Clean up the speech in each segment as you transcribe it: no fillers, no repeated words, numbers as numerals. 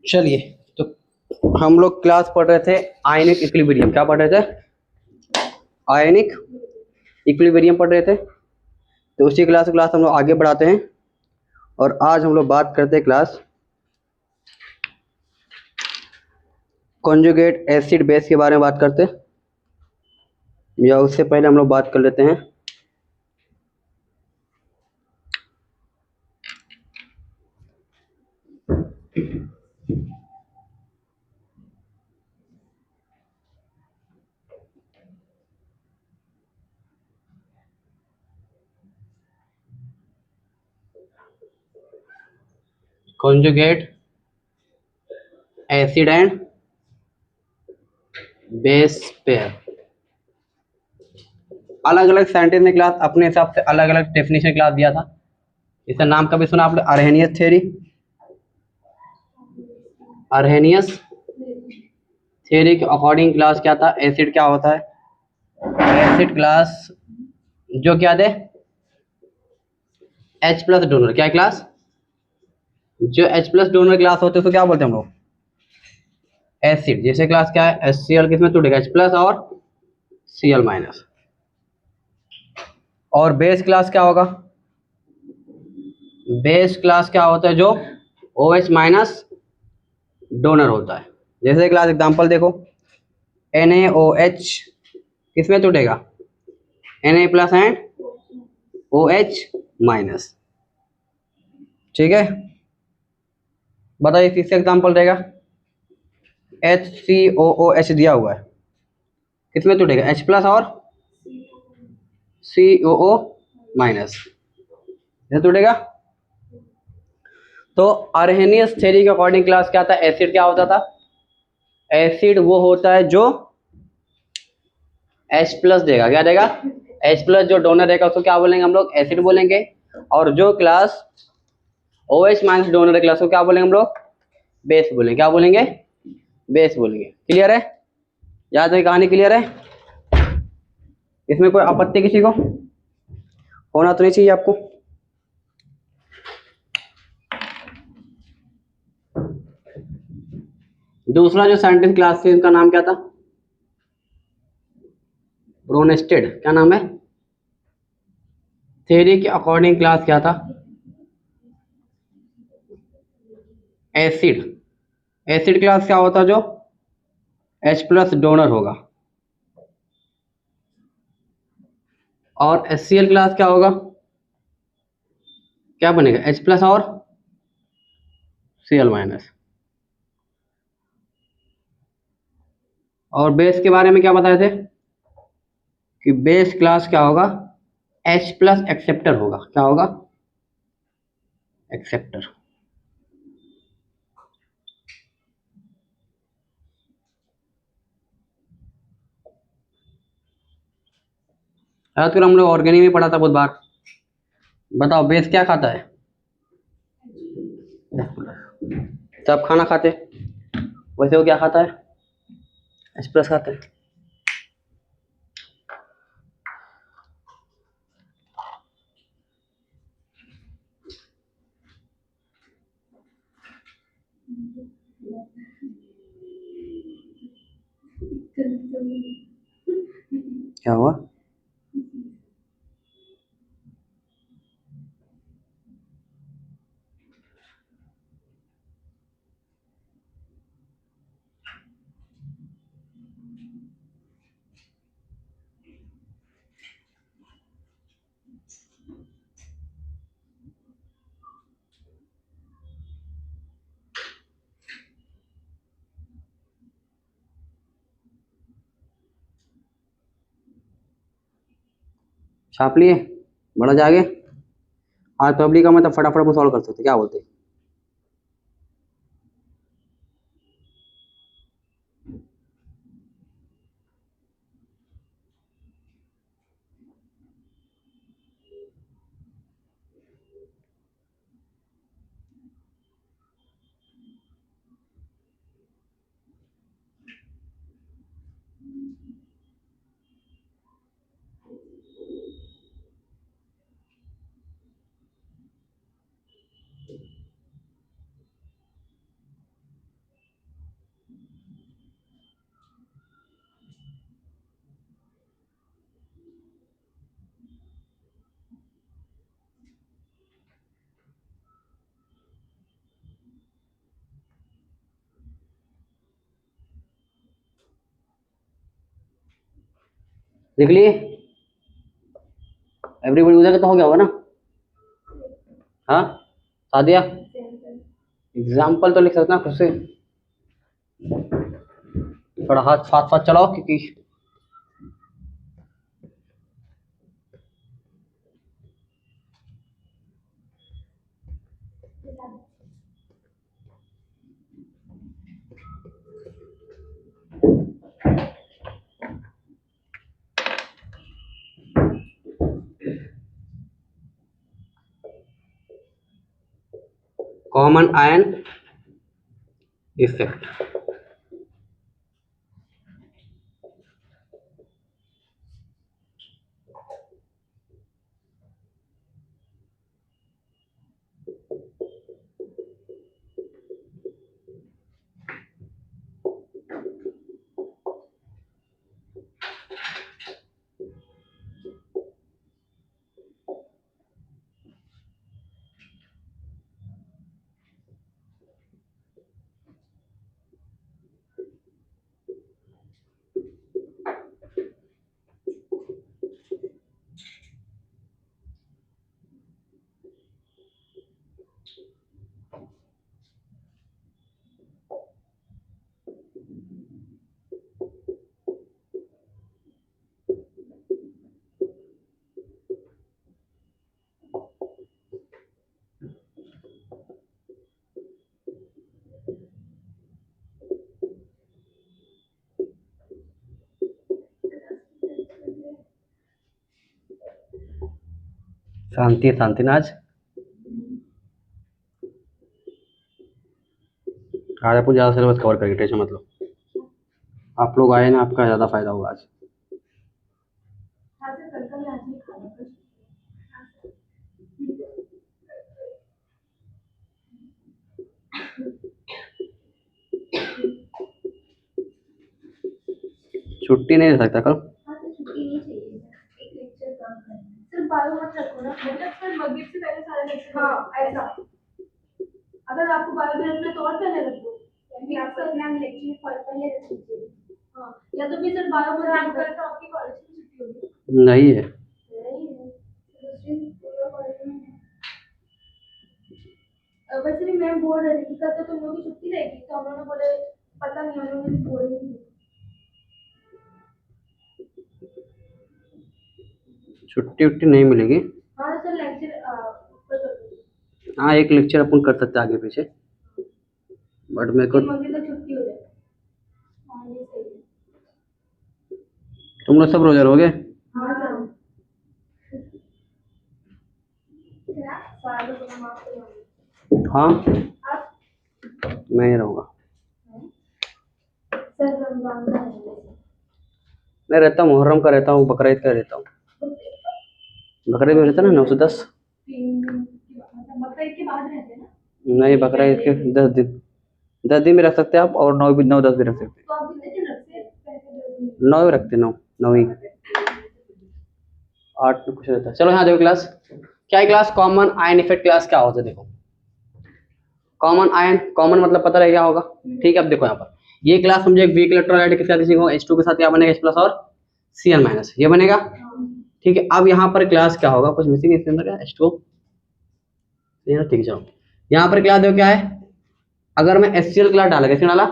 चलिए, तो हम लोग क्लास पढ़ रहे थे आयनिक इक्विलिब्रियम। क्या पढ़ रहे थे? आयनिक इक्विलिब्रियम पढ़ रहे थे। तो उसी क्लास हम लोग आगे बढ़ाते हैं और आज हम लोग बात करते हैं क्लास कॉन्जुगेट एसिड बेस के बारे में बात करते हैं, या उससे पहले हम लोग बात कर लेते हैं conjugate acid and base pair. अलग अलग साइंटिस्ट ने क्लास अपने हिसाब से अलग अलग डेफिनेशन क्लास दिया था। इसका नाम कभी सुना आपने? अर्हेनियस थ्योरी। अर्हेनियस थ्योरी के अकॉर्डिंग क्लास क्या था? एसिड क्या होता है? एसिड क्लास जो क्या दे, H प्लस डोनर। क्या क्लास? जो H प्लस डोनर क्लास होते हैं उसको क्या बोलते हैं हम लोग? एसिड। जैसे क्लास क्या है? HCl किसमें टूटेगा? H प्लस और Cl माइनस। और बेस क्लास क्या होगा? बेस क्लास क्या होता है? जो OH माइनस डोनर होता है। जैसे क्लास एग्जांपल देखो, NaOH किसमें टूटेगा? Na plus and OH minus. ठीक है, बताइए किसका एग्जांपल रहेगा? HCOOH दिया हुआ है, किसमें टूटेगा? H प्लस और COO माइनस टूटेगा। तो अर्हेनियस थ्योरी के अकॉर्डिंग क्लास क्या था? एसिड क्या होता था? एसिड वो होता है जो H प्लस देगा। क्या देगा? H प्लस जो डोनर रहेगा उसको क्या बोलेंगे हम लोग? एसिड बोलेंगे। और जो class OH minus donor class को क्या बोलेंगे हम लोग? बेस बोलेंगे। क्या बोलेंगे? बेस बोलेंगे। क्लियर है? याद है? कहानी क्लियर है? इसमें कोई आपत्ति किसी को? होना तो नहीं चाहिए आपको। दूसरा जो साइंटिस्ट क्लास थी उनका नाम क्या था? ब्रोनस्टेड। क्या नाम है? थ्योरी के अकॉर्डिंग क्लास क्या था? एसिड। एसिड क्लास क्या होता है? जो H प्लस डोनर होगा। और HCl क्लास क्या होगा? क्या बनेगा? H प्लस और Cl माइनस। और बेस के बारे में क्या बताए थे कि बेस क्लास क्या होगा? H प्लस एक्सेप्टर होगा। क्या होगा? एक्सेप्टर। तो हम लोग ऑर्गेनिक में पढ़ा था बहुत बार। बताओ बेस क्या खाता है? सब खाना खाते, वैसे वो क्या खाता है? H प्लस खाता है। क्या हुआ? छाप लिए? बड़ा जागे आज पब्लिक का मतलब फटाफट वो सॉल्व कर सकते। क्या बोलते? लिख लिए? एवरीबडी उधर का तो हो गया होगा ना? हाँ सादिया, एग्जाम्पल तो लिख सकते हैं खुद से, थोड़ा हाथ साथ साथ चलाओ क्योंकि कॉमन आयन इफेक्ट। शांति शांति ना आज आपको ज़्यादा सिलेबस कवर करेंगे, टेंशन मत लो। आप लोग आए ना, आपका ज़्यादा फायदा होगा आज। छुट्टी नहीं दे सकता कल? छुट्टी नहीं चाहिए, एक लेक्चर कम करना, सिर्फ 12 मत रखो ना, मतलब सर मगरिब से पहले सारा लेक्चर। हाँ ऐसा, अगर आपको 12 मिनट में तो और पहले रख दो, यानी आप सर मैम लेक्चर फॉल पहले रख दीजिए। हाँ, या तो फिर सर 12 मिनट रख कर तो आपकी कॉलेज में छुट्टी होगी। नहीं है, नहीं है, दूसरी पूरा कॉलेज में है। वैसे भी मैम बोल रहे थे कि कल तो तुम लोग की छुट्टी रहेगी, तो हम लोगों ने बोले पता नहीं, हम लोगों ने बोले नहीं। छुट्टी उट्टी नहीं मिलेगी। हाँ सर लेक्चर हाँ एक लेक्चर अपन कर सकते हैं आगे पीछे, बट मेरे को मम्मी तो छुट्टी हो जाए। हाँ ये सही है। तुम लोग सब रोजा रहोगे? हाँ सर। सालों को माफ करेंगे। हाँ आप मैं ही रहूँगा। सर रमजान का है। मैं रहता हूँ, मुहर्रम का रहता हूँ, बकरीद का रहता हूँ। बकरीद में रहता ना 9 से 10। 3 दिन के बाद, मतलब बकरीद के बाद रहते हैं ना? नहीं बकरीद के 10 दिन, 10 दिन भी रख सकते हैं आप, और 9 भी 9-10 भी रख सकते हैं। तो आप कितने दिन रखते हैं? पहले 10 दिन। 9 भी रखते हैं, 9 ही, 8 में कुछ रहता है। चलो यहाँ देखो क्लास क्या है, class common ion effect. Class क्या होता है देखो, कॉमन आयन, कॉमन मतलब पता रहे क्या होगा, ठीक है। अब देखो यहाँ पर ये क्लास समझो एक वीक इलेक्ट्रोलाइट के साथ H2 के साथ क्या बनेगा, H+ और Cl- ये बनेगा, ठीक है। अब यहाँ पर क्लास क्या होगा, कुछ मिसिंग है इसके अंदर क्या, H2 ठीक है। चलो यहाँ पर क्लास देखो क्या है, अगर मैं HCl क्लास डाला, कैसे डाला,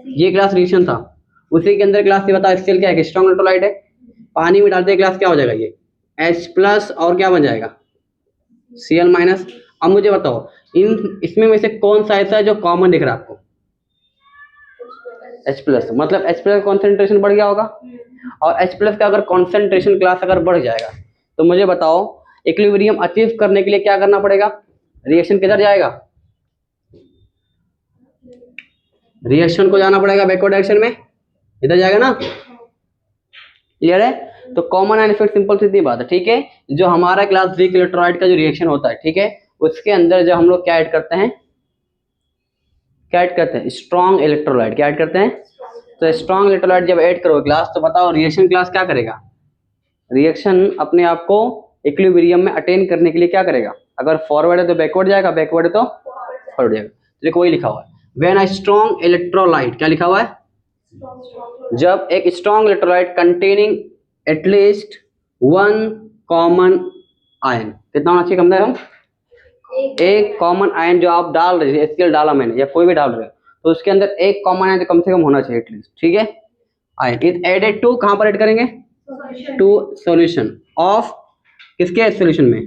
ये क्लास रिएक्शन था, उसी के अंदर क्लास ये बता HCl क्या है, स्ट्रॉन्ग इलेक्ट्रोलाइट है, पानी में डालते क्लास क्या हो जाएगा, ये H+ और क्या बन जाएगा, Cl-। अब मुझे बताओ इन इसमें में से कौन सा ऐसा है जो कॉमन दिख रहा है आपको, H+, मतलब H+ कॉन्सेंट्रेशन बढ़ गया होगा, और H+ का अगर कॉन्सेंट्रेशन क्लास अगर बढ़ जाएगा तो मुझे बताओ इक्विलिब्रियम अचीव करने के लिए क्या करना पड़ेगा, रिएक्शन किधर जाएगा, रिएक्शन को जाना पड़ेगा बैकवर्ड डायरेक्शन में, इधर जाएगा ना, क्लियर है। तो कॉमन आयन इफेक्ट सिंपल सीधी बात है, ठीक है। जो हमारा क्लास वीक इलेक्ट्रोलाइट का जो रिएक्शन होता है, ठीक है, उसके अंदर जो हम लोग क्या ऐड करते हैं, क्या ऐड करते हैं, स्ट्रॉन्ग इलेक्ट्रोलाइट, क्या ऐड करते हैं, तो स्ट्रॉन्ग इलेक्ट्रोलाइट जब ऐड करोगे क्लास, तो बताओ रिएक्शन क्लास क्या करेगा, रिएक्शन अपने आप को इक्विलिब्रियम में अटेन करने के लिए क्या करेगा, अगर फॉरवर्ड है तो बैकवर्ड जाएगा, बैकवर्ड है तो फॉरवर्ड जाएगा। देखो वही लिखा हुआ है, व्हेन अ स्ट्रॉन्ग इलेक्ट्रोलाइट, क्या लिखा हुआ है, जब एक strong electrolyte containing at least one common ion, कितना होना चाहिए कम से कम एक कॉमन आयन जो आप डाल रहे हैं, एचसीएल डाला मैंने या कोई भी डाल रहे हो तो उसके अंदर एक कॉमन आयन कम से कम होना चाहिए एटलीस्ट, ठीक है। आयन इज एडेड टू, कहां पर ऐड करेंगे, टू सॉल्यूशन ऑफ, किसके सॉल्यूशन में,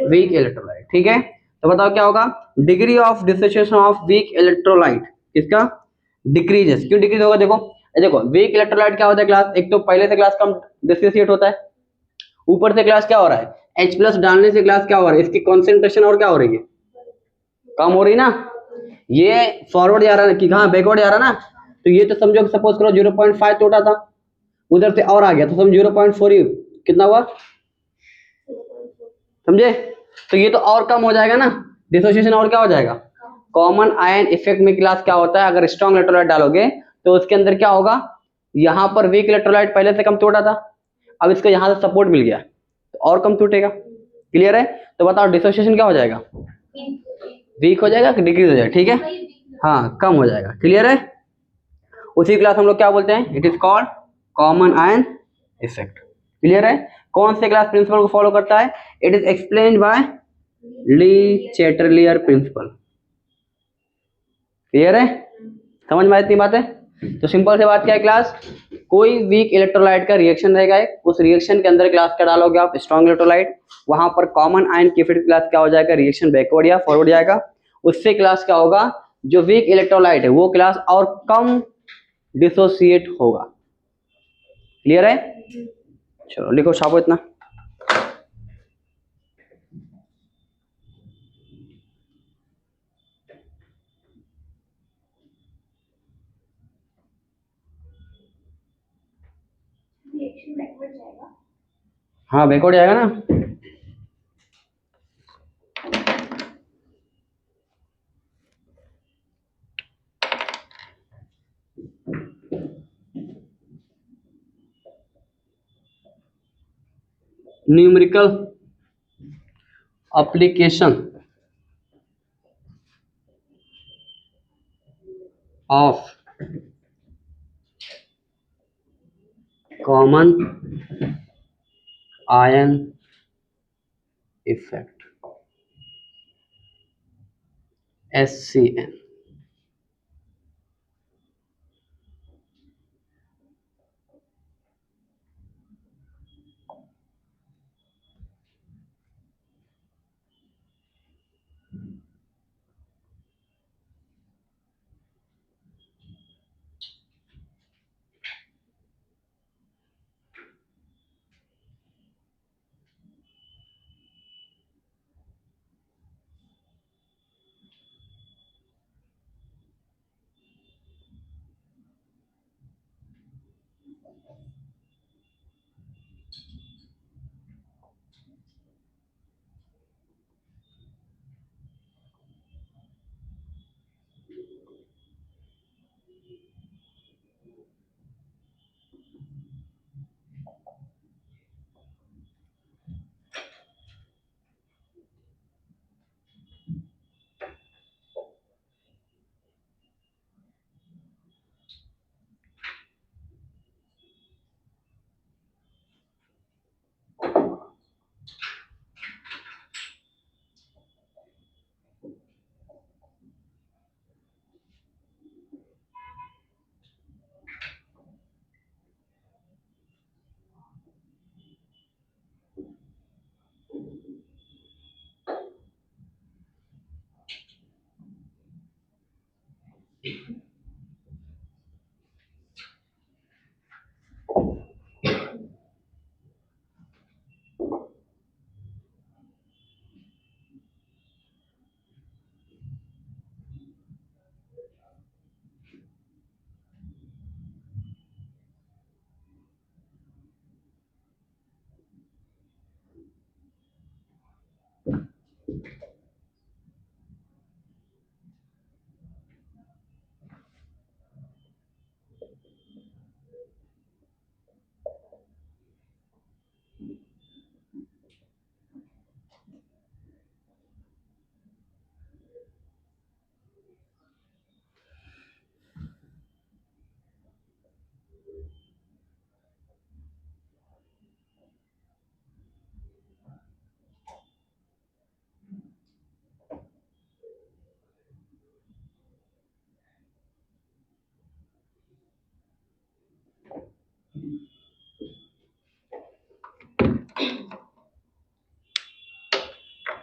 वीक इलेक्ट्रोलाइट, ठीक है। तो बताओ क्या होगा, degree of dissociation of weak electrolyte किसका डिक्रीजेस, क्यों डिक्रीज होगा, देखो देखो वीक इलेक्ट्रोलाइट क्या होता है क्लास, एक तो पहले से क्लास कम डिसोसिएट होता है, ऊपर से क्लास क्या हो रहा है H प्लस डालने से क्लास क्या हो रहा है, इसकी कॉन्सेंट्रेशन और क्या हो रही है, कम हो रही ना, ये फॉरवर्ड जा रहा है कि कहाँ बैकवर्ड जा रहा है ना, तो ये तो समझो सपोज करो 0.5 टोटा था, उधर से और आ गया तो समझो 0.4 ही कितना हुआ, समझे, तो ये तो और कम हो जाएगा ना, डिसोसिएशन और क्या हो जाएगा। कॉमन आयन इफेक्ट में क्लास क्या होता है, अगर स्ट्रॉन्ग इलेक्ट्रोलाइट डालोगे तो उसके अंदर क्या होगा, यहाँ पर वीक इलेक्ट्रोलाइट पहले से कम टूटा था, अब इसको यहाँ से सपोर्ट मिल गया तो और कम टूटेगा, क्लियर है। तो बताओ डिसोसिएशन क्या हो जाएगा, वीक हो जाएगा कि डिक्रीज हो जाएगा, ठीक है, हाँ कम हो जाएगा, क्लियर है। उसी क्लास हम लोग क्या बोलते हैं, it is called common ion effect, clear है। कौन से क्लास प्रिंसिपल को फॉलो करता है, it is explained by le Chatelier principle, clear है, समझ में इतनी बात है। तो सिंपल से बात क्या है क्लास, कोई वीक इलेक्ट्रोलाइट का रिएक्शन रहेगा एक, उस रिएक्शन के अंदर क्लास क्या डालोगे आप, स्ट्रॉन्ग इलेक्ट्रोलाइट, वहां पर कॉमन आयन की फिर क्लास क्या हो जाएगा, रिएक्शन बैकवर्ड या फॉरवर्ड जाएगा, उससे क्लास क्या होगा, जो वीक इलेक्ट्रोलाइट है वो क्लास और कम डिसोसिएट होगा, क्लियर है। चलो लिखो छापो इतना। रिएक्शन बैकवर्ड जाएगा, हाँ बैकवर्ड जाएगा ना, numerical application of common ion effect SCN।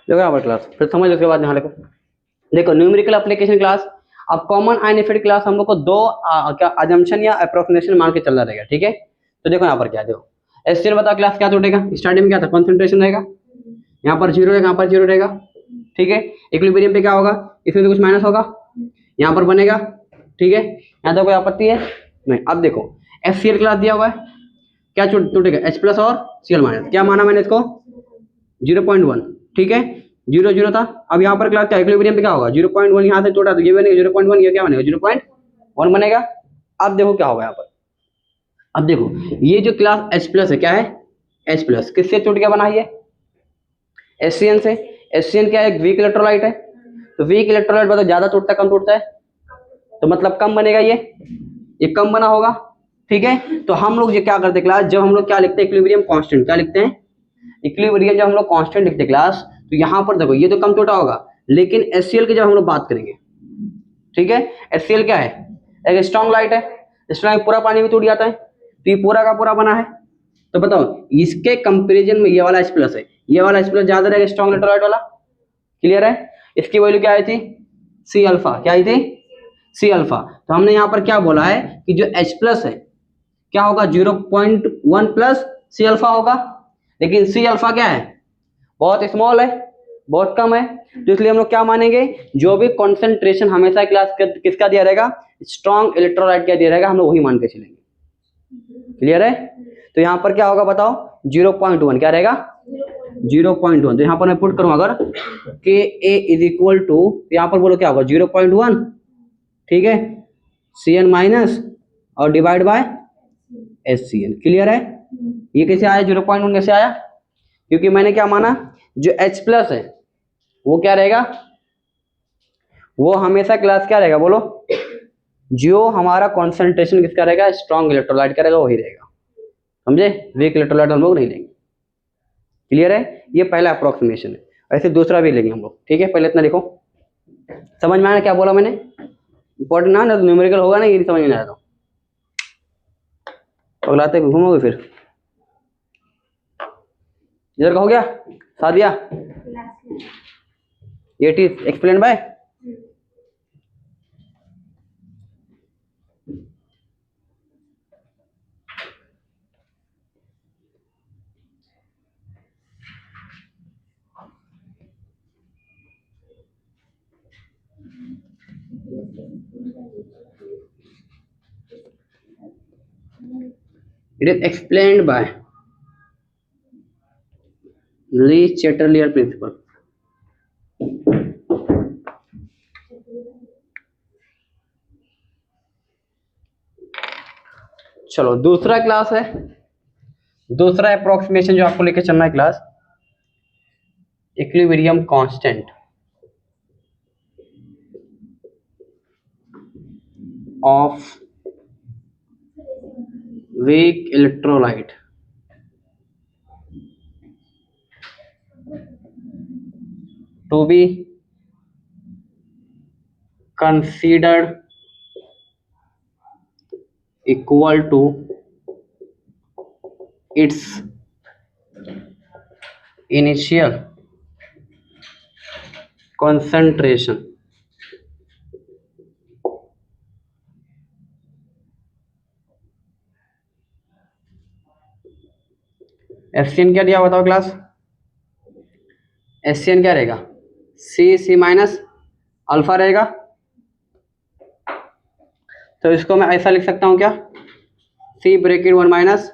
देखो यहाँ पर क्लास, फिर समझ उसके बाद यहाँ लिखो। देखो न्यूमेरिकल एप्लीकेशन क्लास, अब कॉमन आइडेंटिफाइड क्लास हम लोग को दो क्या अजम्पशन या अप्रोक्सीमेशन मान के चलना रहेगा, ठीक है। तो देखो यहाँ पर क्या है, देखो एससीएल बताओ क्लास क्या टूटेगा, स्टार्टिंग में क्या था, कंसंट्रेशन रहेगा, यहाँ पर जीरो रहेगा, यहाँ पर जीरो रहेगा, ठीक है। इक्विलिब्रियम पे क्या होगा, इसमें तो कुछ माइनस होगा, यहाँ पर बनेगा, ठीक है। यहाँ तो कोई आपत्ति है नहीं। अब देखो एचसीएल क्लास दिया हुआ है, क्या टूटेगा, H प्लस और Cl माइनस, क्या माना मैंने इसको 0.1, ठीक है। 0 था, अब यहाँ पर क्लास क्या इक्विलिब्रियम पे क्या होगा 0.1, यहाँ से टूटा तो ये बनेगा 0.1, ये क्या बनेगा 0.1 बनेगा। अब देखो क्या होगा यहाँ पर, अब देखो ये जो क्लास H प्लस है क्या है, H प्लस किससे टूट गया बना, ये HCN से। HCN क्या है, एक वीक इलेक्ट्रोलाइट है, तो वीक इलेक्ट्रोलाइट मतलब ज्यादा टूटता है कम टूटता है, तो मतलब कम बनेगा, ये कम बना होगा, ठीक है। तो हम लोग ये क्या करते क्लास, जब हम लोग क्या लिखते हैं इक्विलिब्रियम कांस्टेंट, क्या लिखते हैं इक्विलिब्रियम, जब हम लोग कांस्टेंट लिखते क्लास, तो यहाँ पर देखो ये तो कम टूटा होगा, लेकिन HCl की जब हम लोग बात करेंगे, ठीक है, HCl क्या है, एक स्ट्रॉन्ग लाइट है, स्ट्रॉन्ग पूरा पानी में टूट जाता है, तो ये पूरा का पूरा बना है। तो बताओ इसके कंपेरिजन में ये वाला H प्लस है, ये वाला H प्लस ज्यादा रहेगा स्ट्रॉन्ग इलेक्ट्रोलाइट वाला, क्लियर है। इसकी वैल्यू क्या आई थी, सी अल्फा, क्या आई थी सी अल्फा। तो हमने यहाँ पर क्या बोला है कि जो H प्लस है क्या होगा 0.1 प्लस सी अल्फा होगा, लेकिन सी अल्फा क्या है बहुत स्मॉल है, बहुत कम है, तो इसलिए हम लोग क्या मानेंगे, जो भी कॉन्सेंट्रेशन हमेशा क्लास किसका दिया रहेगा, स्ट्रॉन्ग इलेक्ट्रोलाइट का दिया रहेगा, हम लोग वही मान के चलेंगे, क्लियर है। तो यहाँ पर क्या होगा बताओ 0.1 क्या रहेगा 0.1, तो यहाँ पर मैं पुट करूँ अगर के ए इज इक्वल टू, यहाँ पर बोलो क्या होगा 0.1, ठीक है, Cn माइनस और डिवाइड बाय HCl, क्लियर है। ये कैसे आया 0.1 कैसे आया, क्योंकि मैंने क्या माना जो H प्लस है वो क्या रहेगा, वो हमेशा क्लास क्या रहेगा बोलो, जो हमारा कॉन्सेंट्रेशन किसका रहेगा स्ट्रॉन्ग इलेक्ट्रोलाइट का रहेगा वही रहेगा, समझे, वीक इलेक्ट्रोलाइट हम लोग नहीं लेंगे, क्लियर है। ये पहला अप्रोक्सीमेशन है, ऐसे दूसरा भी लेंगे हम लोग, ठीक है। पहले इतना लिखो, समझ में आया क्या बोला मैंने, इंपॉर्टेंट ना तो न्यूमेरिकल होगा ना, ये नहीं समझ में आया तो पगलाते घूमोगे फिर। इधर का हो गया Sadia, it is explain by, it is explained by Lee Chatterjee principle। चलो दूसरा क्लास है, दूसरा अप्रोक्सीमेशन जो आपको लेके चलना है class, equilibrium constant of weak electrolyte to be considered equal to its initial concentration। HCN क्या दिया बताओ क्लास, HCN क्या रहेगा C माइनस अल्फा रहेगा, तो इसको मैं ऐसा लिख सकता हूं क्या, C ब्रैकेट 1 माइनस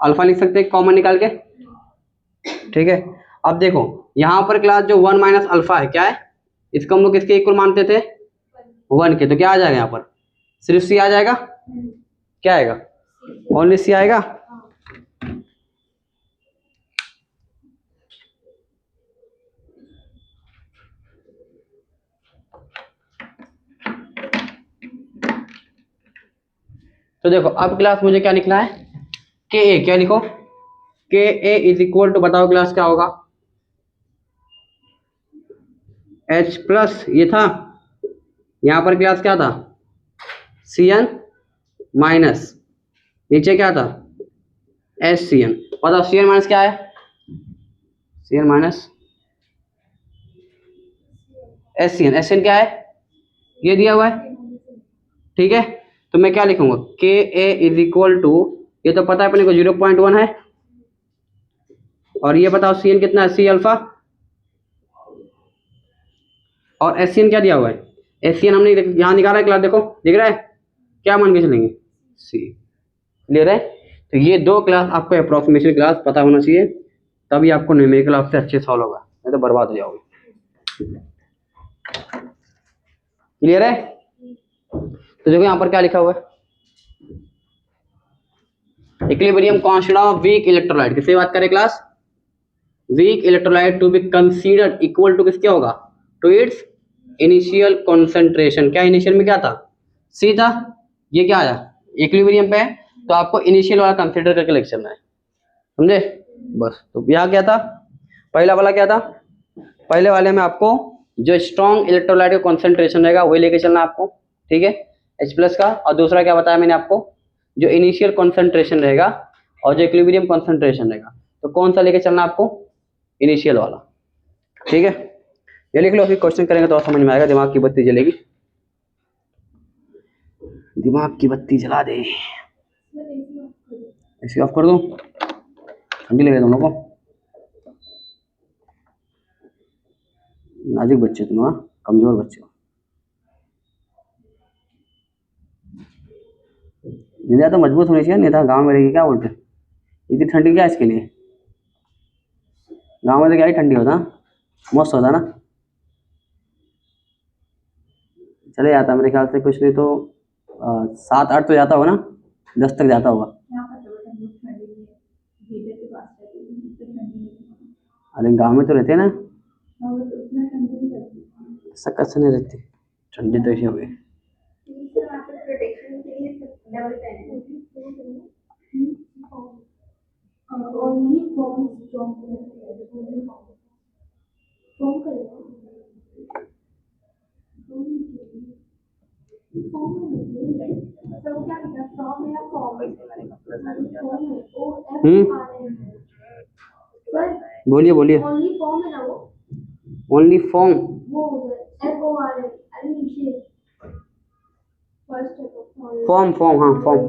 अल्फा लिख सकते हैं कॉमन निकाल के, ठीक है। अब देखो यहाँ पर क्लास जो 1 माइनस अल्फा है क्या है, इसको हम लोग किसके इक्वल मानते थे 1 के, तो क्या आ जाएगा यहाँ पर सिर्फ C आ जाएगा, क्या आएगा ओनली C आएगा। तो देखो अब क्लास मुझे क्या लिखना है, के ए, क्या लिखो के ए इज इक्वल टू, बताओ क्लास क्या होगा H प्लस, ये था यहाँ पर क्लास क्या था Cn माइनस, नीचे क्या था HCN, बताओ Cn माइनस क्या है, Cn माइनस एससीएन, एससीएन क्या है, ये दिया हुआ है, ठीक है। तो मैं क्या लिखूंगा, के ए इज इक्वल टू, ये तो पता है अपने को 0.1 है, और ये बताओ सी एन कितना है, सी अल्फा, और एस सी एन क्या दिया हुआ है, एस सी एन हमने यहाँ निकाला है क्लास, देखो दिख रहा है, क्या मान के चलेंगे, सी, क्लियर है। तो ये दो क्लास आपको अप्रोक्सीमेशन क्लास पता होना चाहिए, तभी आपको न्यूमेरिकल आपसे अच्छे सॉल्व होगा, नहीं तो बर्बाद हो जाओगे। क्लियर है। तो देखो यहाँ पर क्या लिखा हुआ है, equilibrium constant of weak electrolyte, किससे बात करें class, weak electrolyte to be considered equal to किसके होगा, टू इट्स इनिशियल कॉन्सेंट्रेशन, क्या इनिशियल में क्या था, सी था, ये क्या आया इक्विलिब्रियम पे है, तो आपको इनिशियल वाला कंसीडर करके लेके चलना है, समझे। बस तो यहाँ क्या था, पहला वाला क्या था, पहले वाले में आपको जो स्ट्रॉन्ग इलेक्ट्रोलाइट का कॉन्सेंट्रेशन रहेगा वही लेके चलना आपको, ठीक है, H प्लस का, और दूसरा क्या बताया मैंने आपको, जो इनिशियल कॉन्सेंट्रेशन रहेगा और जो इक्विलिब्रियम कॉन्सेंट्रेशन रहेगा, तो कौन सा लेके चलना आपको, इनिशियल वाला, ठीक है। ये लिख लो, फिर क्वेश्चन करेंगे तो समझ में आएगा, दिमाग की बत्ती जलेगी, दिमाग की बत्ती जला दे, ऐसे ऑफ कर दूं, ठंडी लगे तुम लोग को, नाजुक बच्चे तुम, हाँ कमजोर बच्चे हो। निदा तो मजबूत होनी चाहिए, निदा गांव में रहेगी, क्या बोलते हैं, इतनी ठंडी क्या इसके लिए, गांव में तो क्या ही ठंडी होता, मस्त होता ना, चले जाता मेरे ख्याल से, कुछ नहीं तो 7-8 तो जाता होगा ना, 10 तक जाता होगा। अरे गांव में तो रहते हैं ना, सकत से नहीं रहती, ठंडी तो ऐसी हो गई। बोलिए बोलिए, ओनली फॉर्म, फॉर्म फॉर्म, हाँ फॉर्म,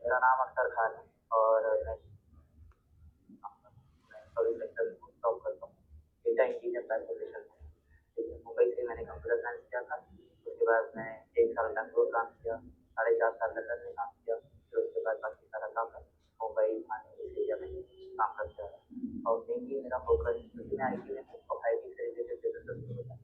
मेरा नाम अख्तर खान है और मैं पब्लिक सेक्टर में जॉब करता हूँ, डेटा इंजीनियर बाय प्रोफेशन में। ठीक है, मुंबई से मैंने कंप्यूटर साइंस किया था, उसके बाद मैं 1 साल बैंगलोर काम किया, 4.5 साल लंदन में काम किया, फिर उसके बाद बाकी सारा काम है मुंबई थाने इस एरिया में काम करता है। और मेनली मेरा फोकस, क्योंकि मैं IT में हूँ और IT से रिलेटेड बिजनेस होता है।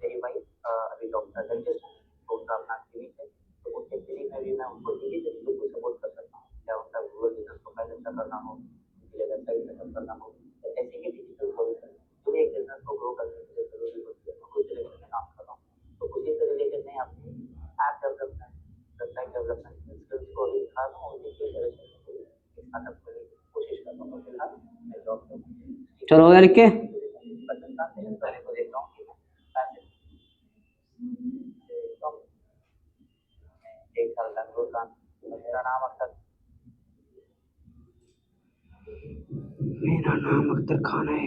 मेरी वाइफ अभी डॉक्टर डेंटिस्ट है, तो उनका अपना क्लिनिक है, तो उनके क्लिनिक में भी मैं उनको इसी तरीके को सपोर्ट कर सकता हूँ, या उनका गूगल बिजनेस प्रोफाइल अच्छा करना हो, उनके लिए वेबसाइट सेटअप करना हो, ऐसे ही डिजिटल सर्विस जो भी एक बिजनेस को ग्रो करने के लिए जरूरी होती है, उस डायरेक्शन में काम कर रहा हूँ। तो उसी से रिलेटेड मैं अपनी app development, website development skills को भी दिखा रहा हूँ, और उसी के डायरेक्शन में कोई स्टार्टअप करने की कोशिश कर रहा हूँ। फिलहाल मैं जॉब कर रहा हूँ, चलो हो गया लिख के, पहले को देख रहा हूँ कि मैं पैसे 1 साल बैंगलोर काम, मेरा नाम अख्तर, मेरा नाम अख्तर खान है।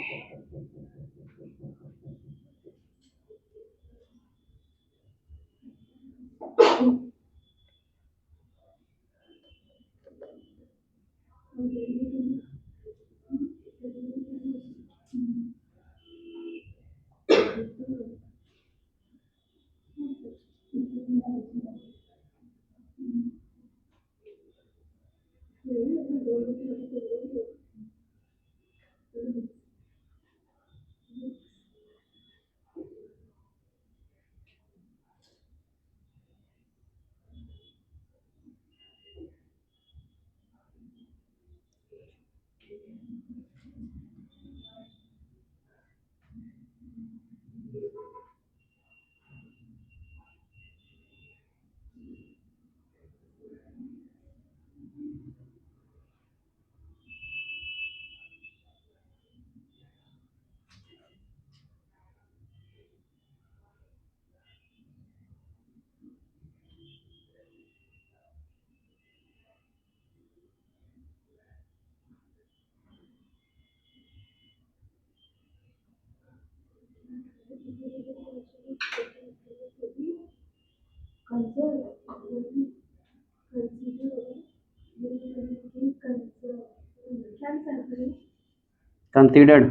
कंसीडर्ड।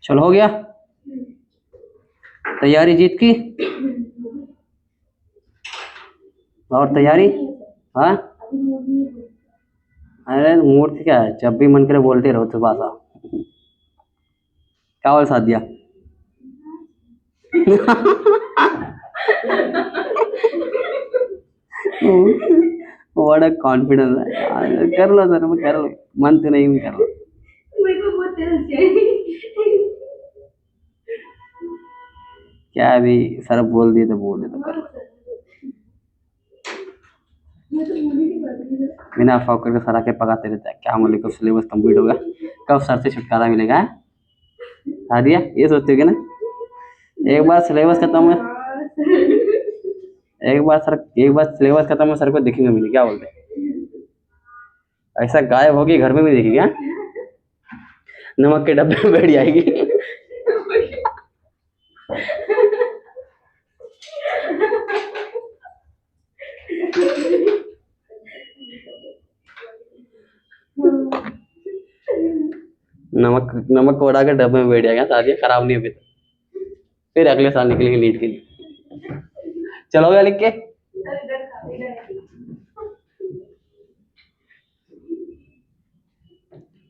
चलो हो गया, तैयारी जीत की। और तैयारी, हाँ अरे मूड क्या है, जब भी मन करे बोलते रहो तो भाषा। क्या बोल साथ दिया बड़ा कॉन्फिडेंस है यार, कर लो सर, कर लो, मन तो नहीं कर लो। मेरे को बहुत तेज चाहिए। क्या अभी सर बोल दिए तो बोल दे तो कर लो, मैं तो बोली नहीं पाती। बिना अफवाह करके सर आके पकाते रहता है। क्या मालूम कब सिलेबस कंप्लीट होगा, कब सर से छुटकारा मिलेगा। हारिया ये सोचते हो ना, एक बार सिलेबस खत्म है, एक बार सिलेबस खत्म है, सर को दिखेंगे मिले। क्या बोलते हैं, ऐसा गायब होगी घर में भी दिखेगी। हाँ? नमक के डब्बे में बैठ जाएगी। नमक को उड़ा के डब्बे में बैठ जाएगा, शादी खराब नहीं अभी तक, फिर अगले साल निकलेंगे नीट के लिए। चलोगे लिख के,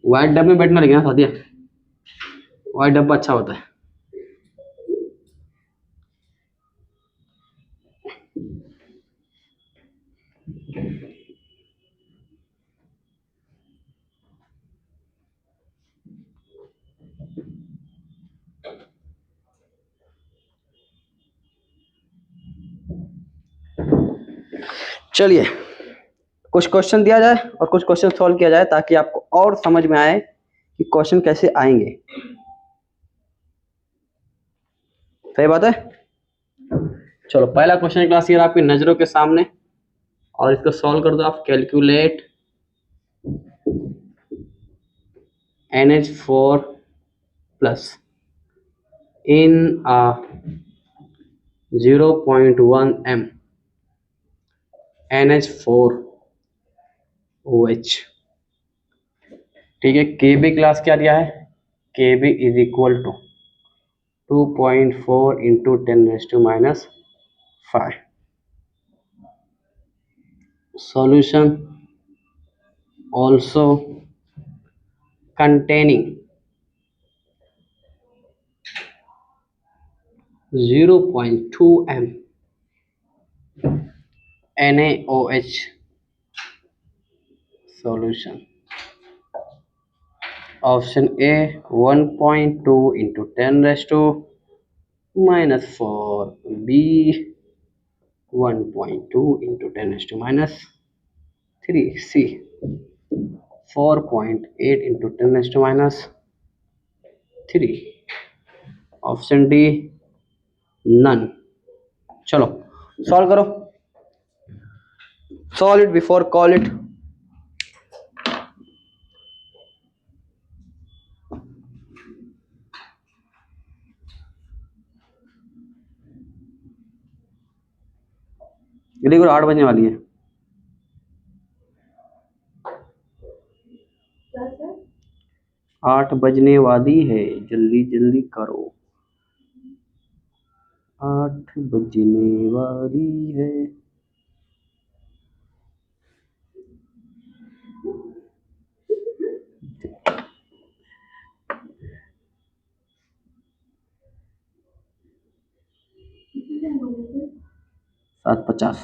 व्हाइट डब्बे में बैठना लिखना साथिया, व्हाइट डब्बा अच्छा होता है। चलिए कुछ क्वेश्चन दिया जाए और कुछ क्वेश्चन सॉल्व किया जाए, ताकि आपको और समझ में आए कि क्वेश्चन कैसे आएंगे। सही बात है। चलो पहला क्वेश्चन क्लास ईयर आपकी नजरों के सामने, और इसको सॉल्व कर दो आप। कैलकुलेट NH4 प्लस इन 0.1 m NH4OH। ठीक है, KB क्लास क्या दिया है, KB is equal to 2.4 into 10⁻⁵। solution also containing 0.2 m NaOH solution। Option A 1.2 into 10⁻⁴, B 1.2 into 10⁻�3, C 4.8 into 10⁻�3, option D none. चलो सॉल्व करो, solve it before call it. जल्दी करो, 8 बजने वाली है। क्या सर? 8 बजने वाली है, जल्दी जल्दी करो, 8 बजने वाली है। कितने टाइम हो गया सर? 7:50।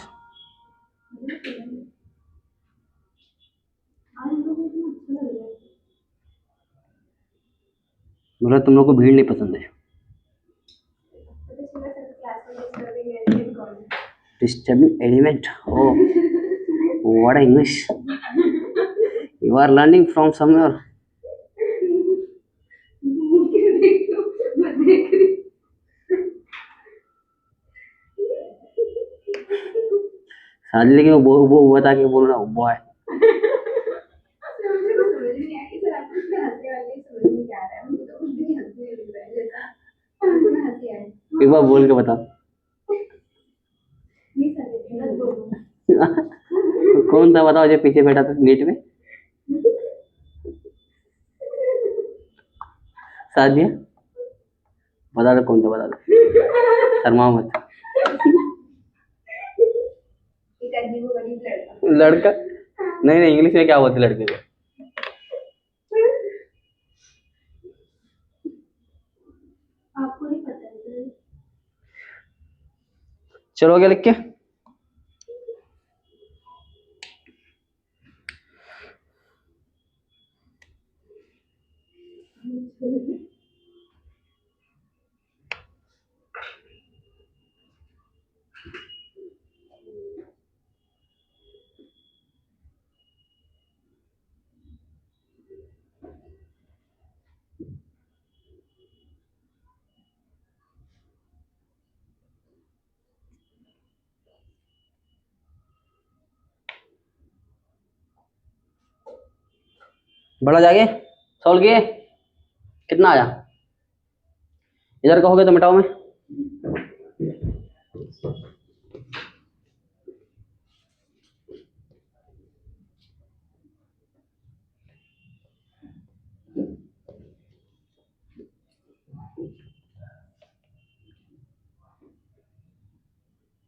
आज लोगों को अच्छा लग रहा है। मतलब तुम लोग को भीड़ नहीं पसंद है। पता चला सर क्लास में डिस्टर्बिंग एलिमेंट कौन है? डिस्टर्बिंग एलिमेंट हो, What English? You are learning from somewhere. मैं देख रही शादी लेकिन वो बता के बोलना बॉय. मुझे कुछ समझ नहीं आया कि सर आपको इसमें हंसने वाले समझ नहीं आ रहा है मुझे तो कुछ भी नहीं हंसने लग रहा है जैसा उसमें हंसी आई एक बार बोल के बता. नहीं सर गलत बोलूं कौन था बताओ जो पीछे बैठा था नीट में. शादी बता दो कौन था बता दो. शर्मा मत. एक अजीबोगरीब लड़का लड़का नहीं इंग्लिश में क्या बोलते लड़के को. आपको नहीं पता है सर चलो हो गया लिख के. बड़ा जागे सॉल्व किए कितना आया. इधर कहोगे तो मिटाओ मैं.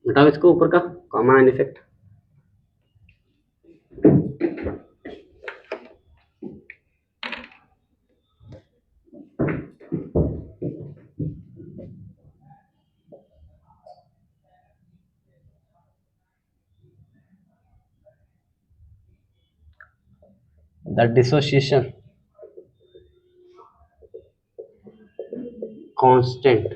मिटाओ इसको ऊपर का common and effect. The dissociation constant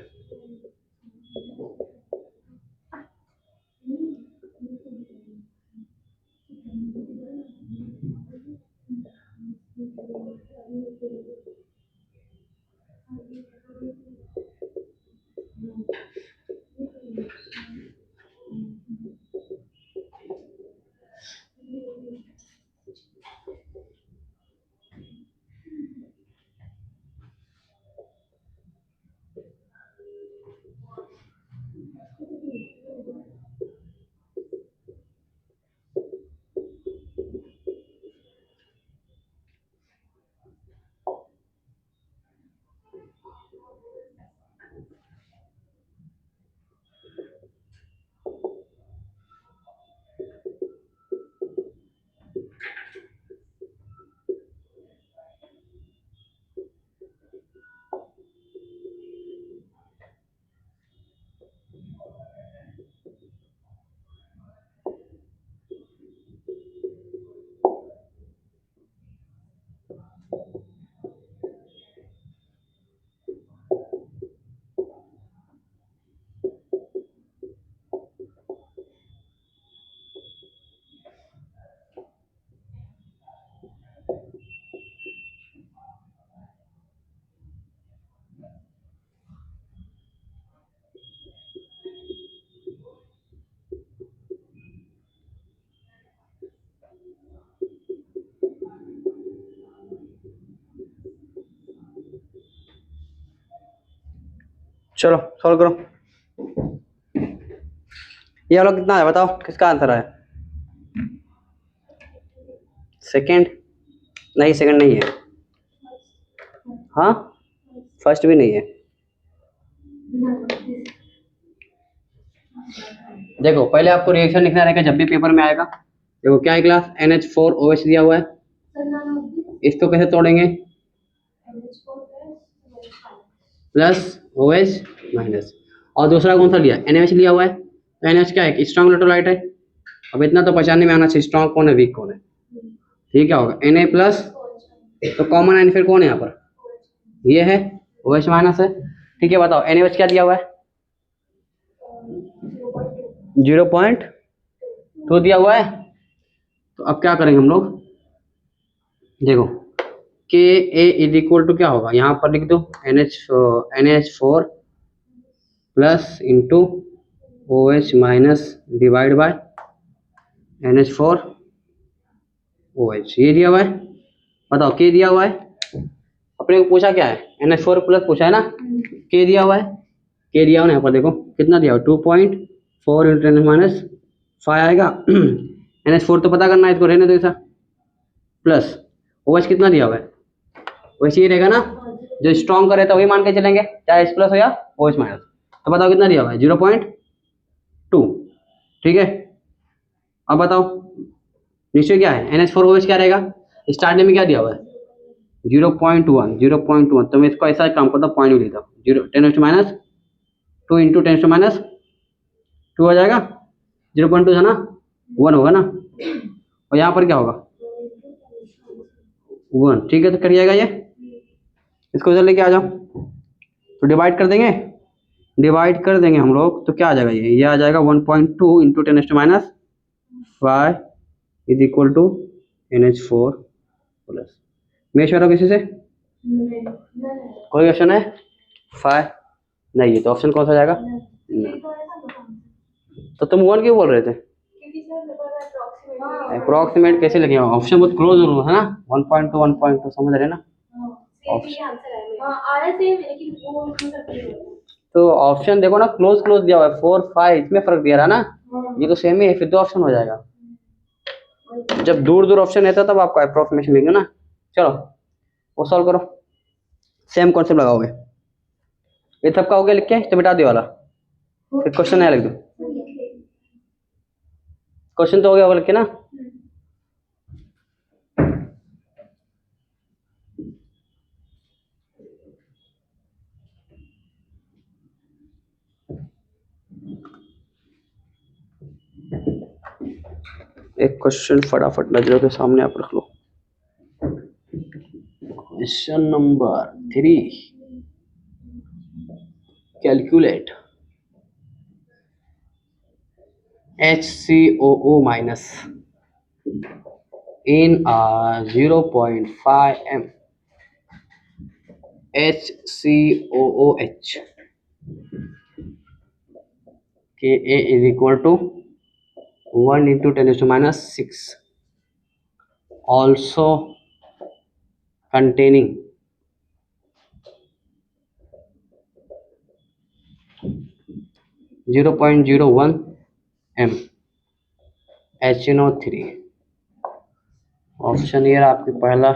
चलो सॉल्व करो. ये वाला कितना है बताओ किसका आंसर है. सेकंड नहीं सेकंड नहीं है. हाँ फर्स्ट भी नहीं है. देखो पहले आपको रिएक्शन लिखना रहेगा जब भी पेपर में आएगा. देखो क्या है क्लास NH4OH दिया हुआ है. इसको कैसे तोड़ेंगे प्लस OH माइनस. और दूसरा कौन सा लिया NH लिया हुआ है. तो NH क्या है स्ट्रॉन्ग इलेक्ट्रोलाइट है. अब इतना तो पहचानने में आना चाहिए स्ट्रॉन्ग कौन है वीक कौन है. ठीक क्या होगा Na प्लस तो कॉमन एन फिर कौन है यहाँ पर ये है OH माइनस है. ठीक है बताओ NaOH क्या दिया हुआ है 0.2 दिया हुआ है. तो अब क्या करेंगे हम लोग, देखो के ए इज इक्वल टू क्या होगा, यहाँ पर लिख दो NH4 plus into OH minus divide by NH4 OH, ये दिया हुआ है। बताओ के दिया हुआ है, अपने को पूछा क्या है, NH4 प्लस पूछा है ना, के दिया हुआ है, के दिया हुआ है यहाँ पर देखो कितना दिया हुआ 2.4 इंटू 10 माइनस 5 आएगा। NH4 तो पता करना है, इसको रहने दो ऐसा, प्लस OH कितना दिया हुआ है, वैसे ही रहेगा ना, जो स्ट्रॉन्ग का रहता है वही मान के चलेंगे, चाहे H प्लस हो या OH माइनस। तो बताओ कितना दिया हुआ है 0.2, ठीक है। अब बताओ नीचे क्या है, NH4 OH क्या रहेगा, स्टार्टिंग में क्या दिया हुआ है 0.1, तो मैं इसको ऐसा काम करता हूँ, पॉइंट भी लेता हूँ 10⁻2 इंटू 10⁻2 हो जाएगा, 0.2 था ना, 1 होगा ना, और यहाँ पर क्या होगा 1, ठीक है। तो कर जाएगा ये, इसको इधर लेके आ जाओ, तो डिवाइड कर देंगे, हम लोग, तो क्या आ जाएगा, ये आ जाएगा 1.2 into 10⁻5 is equal to NH4 plus, मेश वाला किसी से कोई ऑप्शन है 5 नहीं है, तो ऑप्शन कौन सा जाएगा, तो तुम 1 क्यों बोल रहे थे, अप्रोक्सीमेट कैसे लगे, ऑप्शन बहुत क्लोज है ना, 1.2 समझ रहे ना, तो ऑप्शन देखो ना क्लोज दिया हुआ है, 4 5 इसमें फर्क दिया रहा ना, ये तो सेम ही है, फिर 2 ऑप्शन हो जाएगा। जब दूर ऑप्शन रहता है तब आपको अप्रोक्सीमेशन लिखेंगे ना। चलो वो सॉल्व करो, सेम कॉन्सेप्ट लगाओगे, ये सबका हो गया लिख के, तो बिटा दो वाला, फिर क्वेश्चन नया लिख दो, क्वेश्चन तो हो गया वो लिख के ना। एक क्वेश्चन फटाफट नजरों के सामने आप रख लो, question number 3, calculate HCOO minus in 0.5 m HCOOH Ka is equal to 1 into 10⁻⁶, also containing 0.01 m HNO3। Option ये आपके पहला,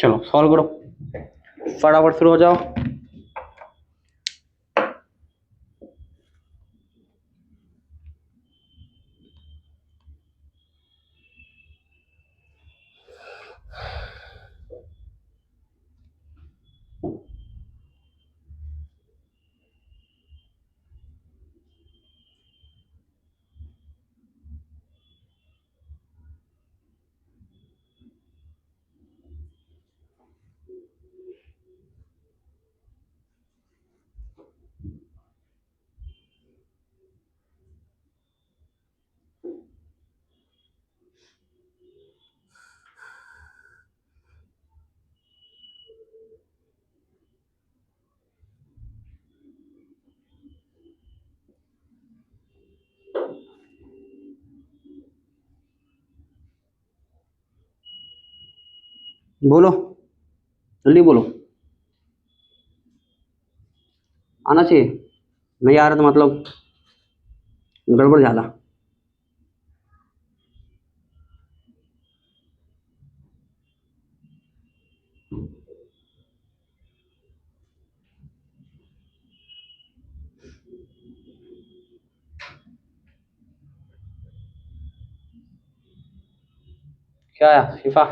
चलो सॉल्व करो फटाफट शुरू हो जाओ। बोलो जल्दी बोलो, आना चाहिए, नहीं आ रहा तो मतलब गड़बड़ ज़्यादा। क्या है शिफा,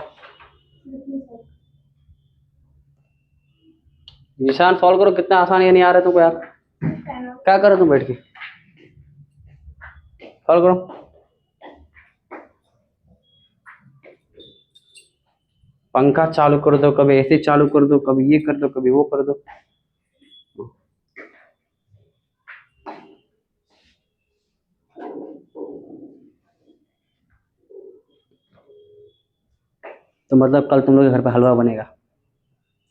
निशान सॉल्व करो, कितना आसान है, नहीं आ रहा तुमको यार, क्या करो तुम बैठ के सॉल्व करो। पंखा चालू कर दो, कभी एसी चालू कर दो, कभी ये कर दो, कभी वो कर दो। तो मतलब कल तुम लोग के घर पे हलवा बनेगा?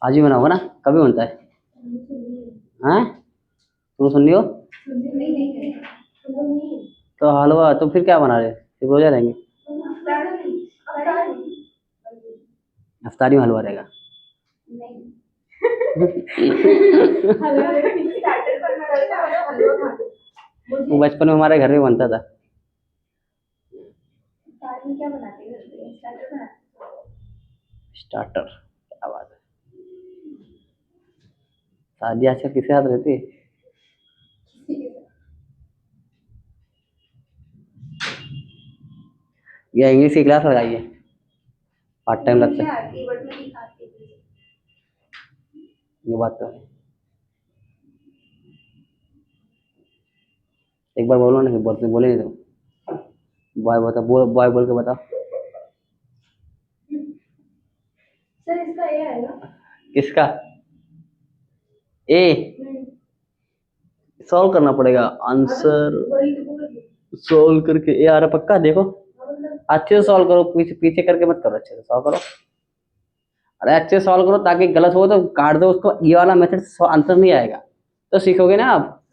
आज ही बना होगा ना? कभी बनता है? हैं? तुम सुन रही हो? तो हलवा तो फिर क्या बना रहे? फिर रोजा रहेंगे? अफ्तारी में हलवा रहेगा? वो बचपन में हमारे घर में बनता था। क्या बनाते हैं? स्टार्टर बनाते हैं। स्टार्टर, क्या बात है। शादी आजकल किसके साथ रहती है? या इंग्लिश की क्लास लगाई है? पार्ट टाइम लगता है। ये बात तो है। एक बार बोलो ना, कि बोलते बोले नहीं तुम। बॉय बता, बॉय बोल के बताओ। सर इसका ए आएगा? किसका ए? सॉल्व करना पड़ेगा आंसर। वही तो बोल रही हूँ। सॉल्व करके ए आ रहा पक्का? देखो अच्छे से सॉल्व करो, पीछे पीछे करके मत करो, अच्छे से सॉल्व करो। अरे अच्छे से सॉल्व करो, ताकि गलत हो तो काट दो उसको। ये वाला मेथड आंसर नहीं आएगा तो सीखोगे ना आप।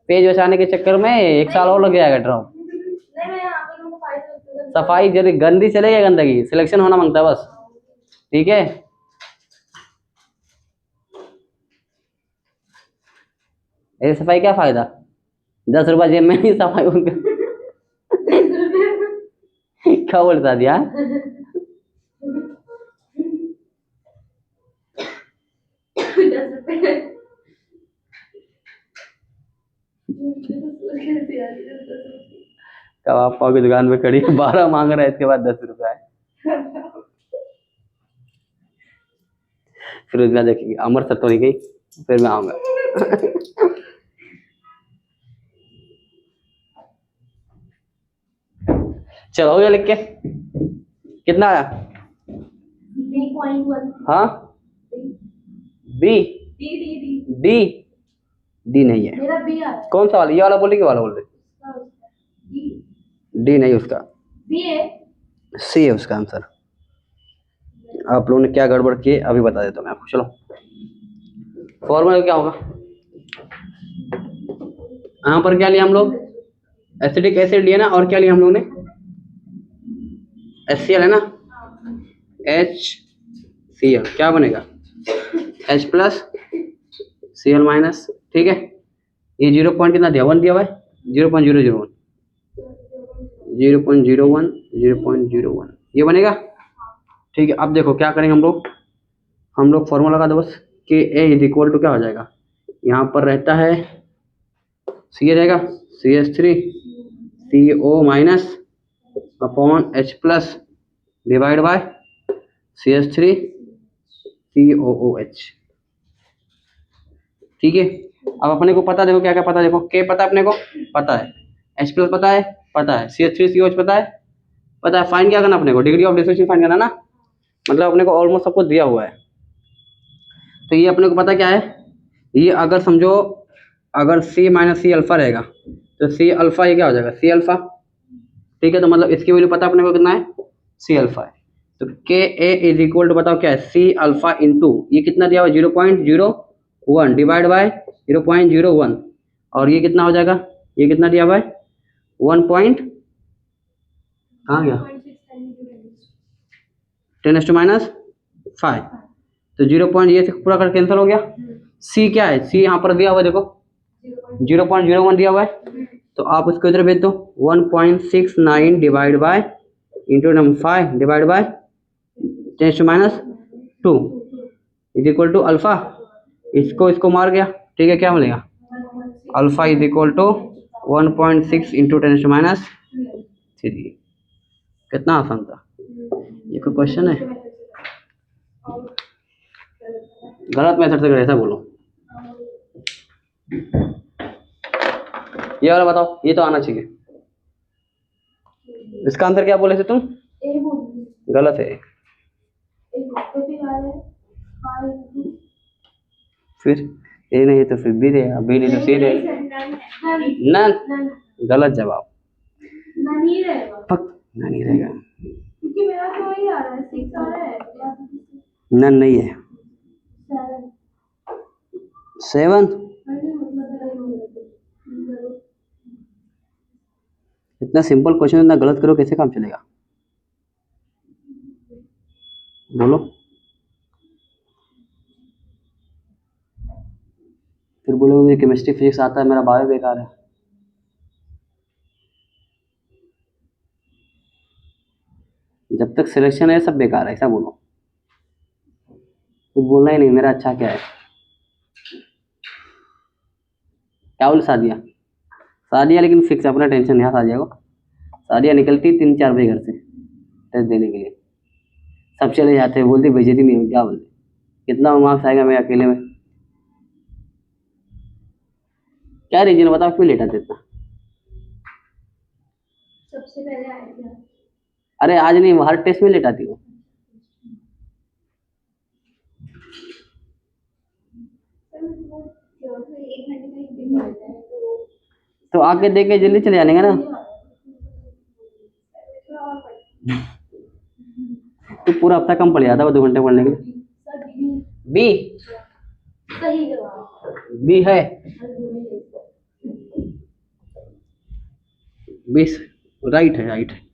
पेज बचाने के चक्कर में 1 साल और लग जाएगा ड्रॉप। नहीं मैं यहाँ पे लोगों को सफाई जल्दी गंदी चलेगी, गंदगी सिलेक्शन होना मांगता है बस। ठीक है, ऐसे सफाई क्या फायदा? 10 रुपये जेब में नहीं सफाई होगी। क्या बोलता दिया? कबाब पाव की दुकान पे खड़ी 12 मांग रहा है, इसके बाद 10 रुपया है। फिर उसके बाद देखेंगे अमर सत्तो नहीं गई, फिर मैं आऊंगा। चलो हो गया लिख के? कितना आया? 3.1। हाँ बी डी डी नहीं है। मेरा बी आ रहा है। कौन सा वाला? ये वाला बोल रही, वाला बोल रही? डी नहीं उसका, बी है। सी है उसका आंसर। आप लोगों ने क्या गड़बड़ किए अभी बता देता हूँ मैं आपको। चलो फॉर्मूला क्या होगा? यहाँ पर क्या लिया हम लोग? एसिडिक एसिड लिया ना, और क्या लिया हम लोग ने? HCl है ना, HCl क्या बनेगा? H plus Cl minus. ठीक है, ये 0 पॉइंट कितना दिया? 1 दिया हुआ है। 0.001 0.01 ये बनेगा। ठीक है, अब देखो क्या करेंगे हम लोग फॉर्मूला लगा दो बस कि A इज इक्वल टू क्या हो जाएगा? यहाँ पर रहता है C रहेगा CH3 CO minus upon H plus divide by CH3 COOH। ठीक है, अब अपने को पता, देखो क्या क्या पता, देखो K पता है अपने को, पता है H प्लस पता है, CH3 COH पता है। फाइंड क्या करना अपने को? डिग्री ऑफ डिसोसिएशन फाइंड करना ना, मतलब अपने को ऑलमोस्ट सब कुछ दिया हुआ है। तो ये अपने को पता क्या है, ये अगर समझो अगर C माइनस C अल्फा रहेगा तो C अल्फा ये क्या हो जाएगा? C alpha. ठीक है, तो मतलब इसकी वैल्यू पता अपने को कितना है? C अल्फा है। तो Ka इज इक्वल टू बताओ क्या है? C अल्फा इंटू ये कितना दिया हुआ? 0.01 डिवाइड बाय 0.01 और ये कितना हो जाएगा? ये कितना दिया हुआ है? 1 पॉइंट कहाँ गया? 10⁻⁵। तो 0. ये से पूरा कर कैंसिल हो गया। C क्या है? C यहाँ पर दिया हुआ है, देखो 0.01 दिया हुआ है, तो आप उसको इधर भेज दो। 1.69 divide by into 5 divide by 10⁻² is equal to alpha. इसको मार गया। ठीक है, क्या मिलेगा? Alpha is equal to 1.6 into 10⁻3। कितना आसान था ये, कोई क्वेश्चन है? गलत मेथड से ऐसा बोलो। ये वाला बताओ, ये तो आना चाहिए। इसका आंसर क्या बोले थे तुम? ए बोल। गलत है, एक तो भी आ रहा है 5 फिर ए नहीं तो फिर बी रहेगा, बी नहीं तो सी रहेगा। नन, गलत जवाब। नहीं रहेगा पक नहीं रहेगा, क्योंकि मेरा तो वही आ रहा है 6 आ रहा है या नन नहीं है। 7 इतना सिंपल क्वेश्चन इतना गलत करो कैसे काम चलेगा, बोलो। फिर बोलोगे मुझे केमिस्ट्री फिजिक्स आता है, मेरा बायो बेकार है। जब तक सिलेक्शन है सब बेकार है, ऐसा बोलो। कुछ बोलना ही नहीं, मेरा अच्छा क्या है। क्या बोल सादिया, सादिया लेकिन फिक्स, अपना टेंशन नहीं है सादिया को। सादिया निकलती 3-4 बजे घर से टेस्ट देने के लिए, सब चले जाते हैं, बोलती बेइज्जती नहीं होगी, क्या बोलते कितना मार्क्स आएगा मैं अकेले में। क्या रीजन बताओ क्यों लेट आते इतना। सबसे पहले आया था अरे आज नहीं, वो हर टेस्ट में लेट आती हो। एक घंटे का ही दिन होता है तो आके देख के जल्दी चले जाने का ना। तो पूरा हफ्ता कम पड़ जाता है वो 2 घंटे पढ़ने के लिए। बी, सही जवाब बी है 20, राइट है, राइट है।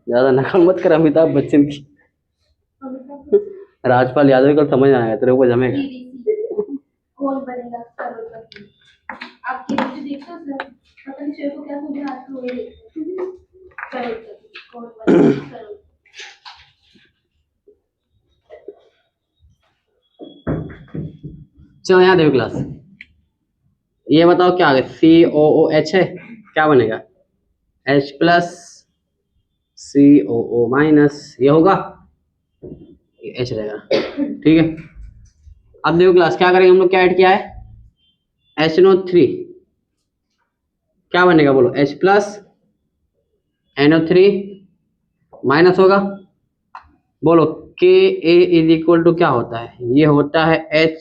ज्यादा नकल मत कर अमिताभ बच्चन की। राजपाल यादव कल समझ आएगा तेरे को, जमेगा। कौन बनेगा करोड़पति। आप केमिस्ट्री देखते हो सर, पता नहीं शेर को क्या सूझे आज तो वही करोड़पति कौन बनेगा करोड़पति। चलो यहाँ देखो क्लास, ये बताओ क्या आ गया, COOH है, क्या बनेगा H+ COO-, ये होगा, ये H रहेगा, ठीक है। अब देखो क्लास क्या करेंगे हम लोग, क्या ऐड किया है HNO3, क्या बनेगा बोलो H+ NO3 माइनस होगा, बोलो Ka = क्या होता है, ये होता है H+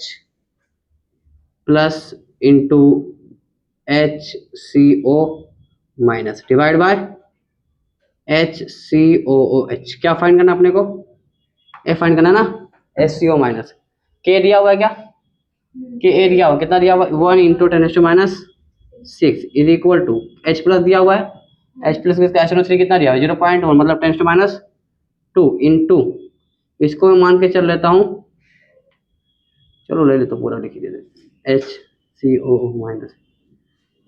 into HCO- divide by HCOOH। क्या फाइंड करना अपने को, ए फाइंड करना ना, HCO-। K दिया हुआ है क्या, Ka दिया हुआ, कितना दिया हुआ 1 × 10⁻6 इज इक्वल टू H+ दिया हुआ है, H+ किसका HNO3 कितना दिया हुआ है 0.1 मतलब 10⁻2 इंटू, इसको मैं मान के चल लेता हूँ, चलो ले लेता हूँ पूरा लिख ही देते HCOO-,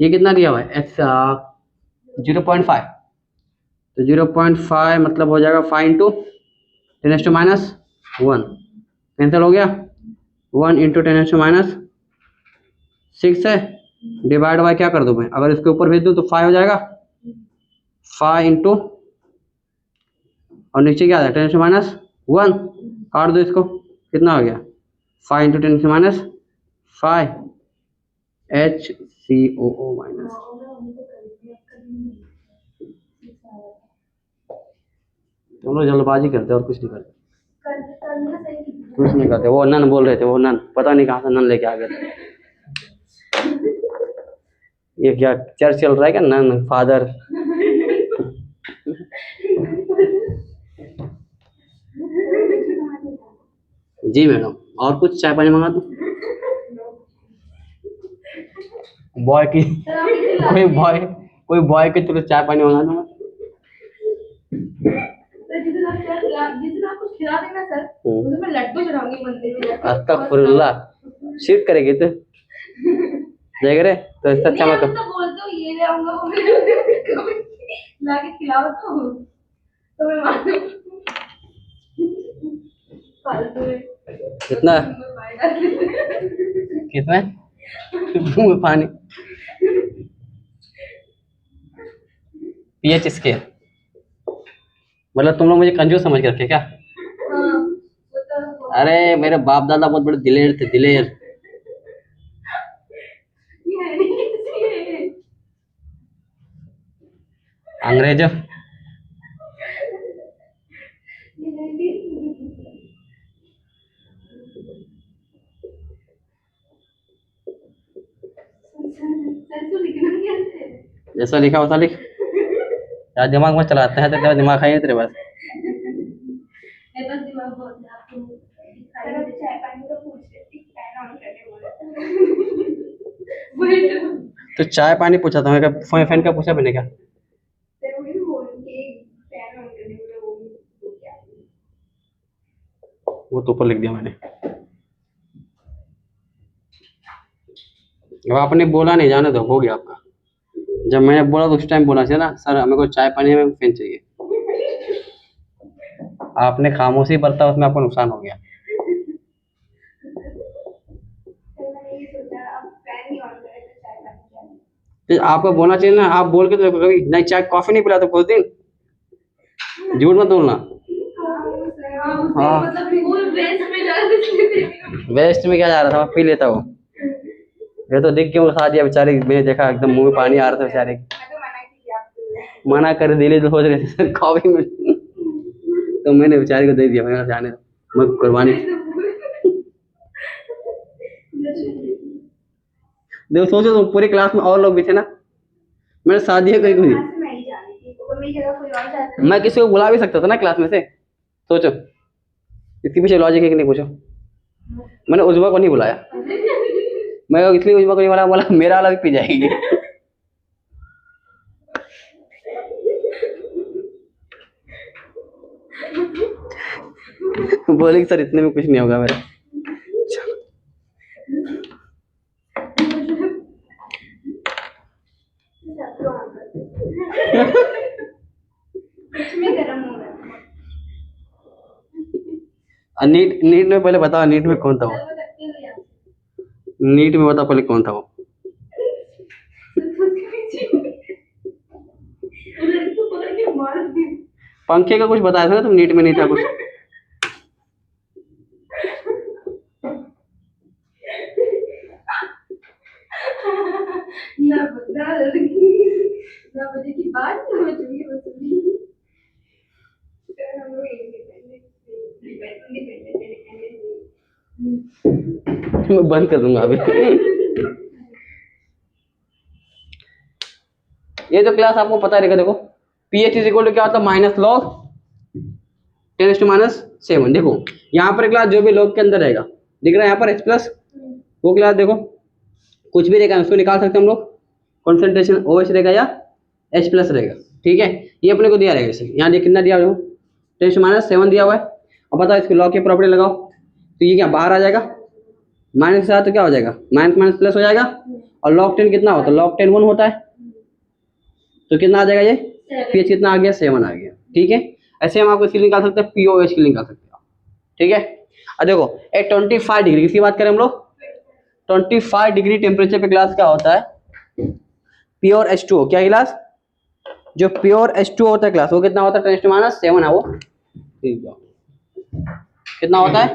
ये कितना दिया हुआ है 0.5, तो 0.5 मतलब हो जाएगा 5 × 10⁻1 कैंसिल हो गया, 1 × 10⁻6 है, डिवाइड बाय क्या कर दूं मैं, अगर इसके ऊपर भेज दूं तो 5 हो जाएगा, 5 इंटू और नीचे क्या आ जाएगा 10⁻1, काट दो इसको, कितना हो गया 5 × 10⁻5 HCOO-। तुम लोग जल्दबाजी करते और कुछ नहीं करते, कुछ नहीं करते। वो नन बोल रहे थे, वो नन पता नहीं कहाँ से नन लेके आ गए थे। ये क्या चर्च चल रहा है क्या, नन फादर। जी मैडम, और कुछ चाय पानी मंगा दूं, बॉय की कोई बॉय के थ्रू चाय पानी मंगा दूंगा। जिस आपको खिला देना सर, उसे मैं लड्डू चढ़ाऊंगी मंदिर में। अस्तगफुरुल्लाह, शिरक करेगी तो देख रहे, तो इससे अच्छा मत तो बोलते हो ये ले आऊंगा वो ले आऊंगा, लाके खिलाओ तो मैं मानूं। फालतू में कितना कितना मुंह में पानी, pH स्केल, मतलब तुम लोग मुझे कंजूस समझ के रखे क्या। अरे मेरे बाप दादा बहुत बड़े दिलेर थे, दिलेर। अंग्रेजों सर को लिखना कैसे है? जैसा लिखा वैसा लिख। यार दिमाग में चलाते हैं तो तेरा दिमाग है ही तेरे पास। मेरे पास दिमाग बहुत है, आपको दिखाई नहीं देता। चाय पानी का पूछ रहे थे, फैन ऑन करने बोला। वही तो तो चाय पानी पूछा था, मैं फैन का पूछा मैंने क्या? सर वही बोल के फैन ऑन करने बोला, वो क्या? वो तो ऊपर लिख दिया मैंने। अब आपने बोला नहीं, जाने दो, हो गया आपका। जब मैंने बोला तो उस टाइम बोला चाहिए ना, सर हमें को चाय पानी में फैन चाहिए। आपने खामोशी बरता, उसमें आपको नुकसान हो गया। सर मैंने ये सोचा अब फैन नहीं ऑन करे तो चाय पानी क्या? तो आपको बोलना चाहिए ना, आप बोल के तो देखो, कभी नहीं चाय कॉफी नहीं पिला तो कुछ दिन, झूठ मत बोलना। हाँ। मतलब वो वेस्ट में जा रहा है। वेस्ट में क्या जा रहा था, मैं पी लेता हूँ। ये तो देख के वो खा दिया बेचारी, मैंने देखा एकदम मुंह में पानी आ रहा था बेचारे। मैं तो मना किया आपको। मना कर दिली तो सोच रहे थे कॉफी में, तो मैंने बेचारी को दे दिया, मैंने कहा जाने दो, मैं कुर्बानी। देखो सोचो, तो पूरी क्लास में और लोग भी थे ना, मैंने शादी है कोई कोई, मैं ही जा रही थी, तो मेरी जगह कोई और जाता। मैं किसी को बुला भी सकता था ना क्लास में से। सोचो इसके पीछे लॉजिक है कि नहीं, पूछो। मैंने उज्वा को नहीं बुलाया, मैं इसलिए उज्वा को नहीं बुलाया, बोला मेरा वाला भी पी जाएगी। बोले सर इतने में कुछ नहीं होगा मेरा। कुछ में गरम हो रहा है। नीट नीट में पहले बताओ, नीट में कौन था वो? सर वो तकते हुए यहाँ नीट में बताओ पहले कौन था वो? वो लड़की को पकड़ के मार दी। पंखे का कुछ बताया था ना तुम, नीट में नहीं था कुछ। ना लड़की ना बजे की बात ना बजे की वसूली। हम लोग इंडिपेंडेंट मैं बंद कर दूंगा अभी। ये तो क्लास आपको पता रहेगा। देखो pH इज इक्वल टू क्या होता है, माइनस लॉग 10⁻⁷। देखो यहाँ पर क्लास जो भी लॉग के अंदर रहेगा, दिख रहा है यहाँ पर H प्लस, वो क्लास देखो कुछ भी रहेगा उसको निकाल सकते हैं हम लोग, कॉन्सेंट्रेशन OH रहेगा या H प्लस रहेगा। ठीक है, ये अपने को दिया रहेगा इसे, यहाँ कितना दिया हुआ है, 10⁻⁷ दिया हुआ है। अब बताओ इसकी लॉग की प्रॉपर्टी लगाओ, तो ये क्या बाहर आ जाएगा, माइनस के साथ तो क्या हो जाएगा, माइनस माइनस प्लस हो जाएगा। और लॉग 10 कितना होता है, लॉग 10 1 होता है, तो कितना आ जाएगा ये, pH कितना आ गया, 7 आ गया। ठीक है, ऐसे हम आपको इसकी निकाल सकते हैं, POH की निकाल सकते हैं। ठीक है, अब देखो 25 डिग्री किसकी बात करें हम लोग, 25 डिग्री टेम्परेचर पे ग्लास क्या होता है, प्योर H2O। क्या गिलास, जो प्योर H2O होता है ग्लास, वो कितना होता है, 10⁻⁷ है वो। ठीक है, कितना होता है,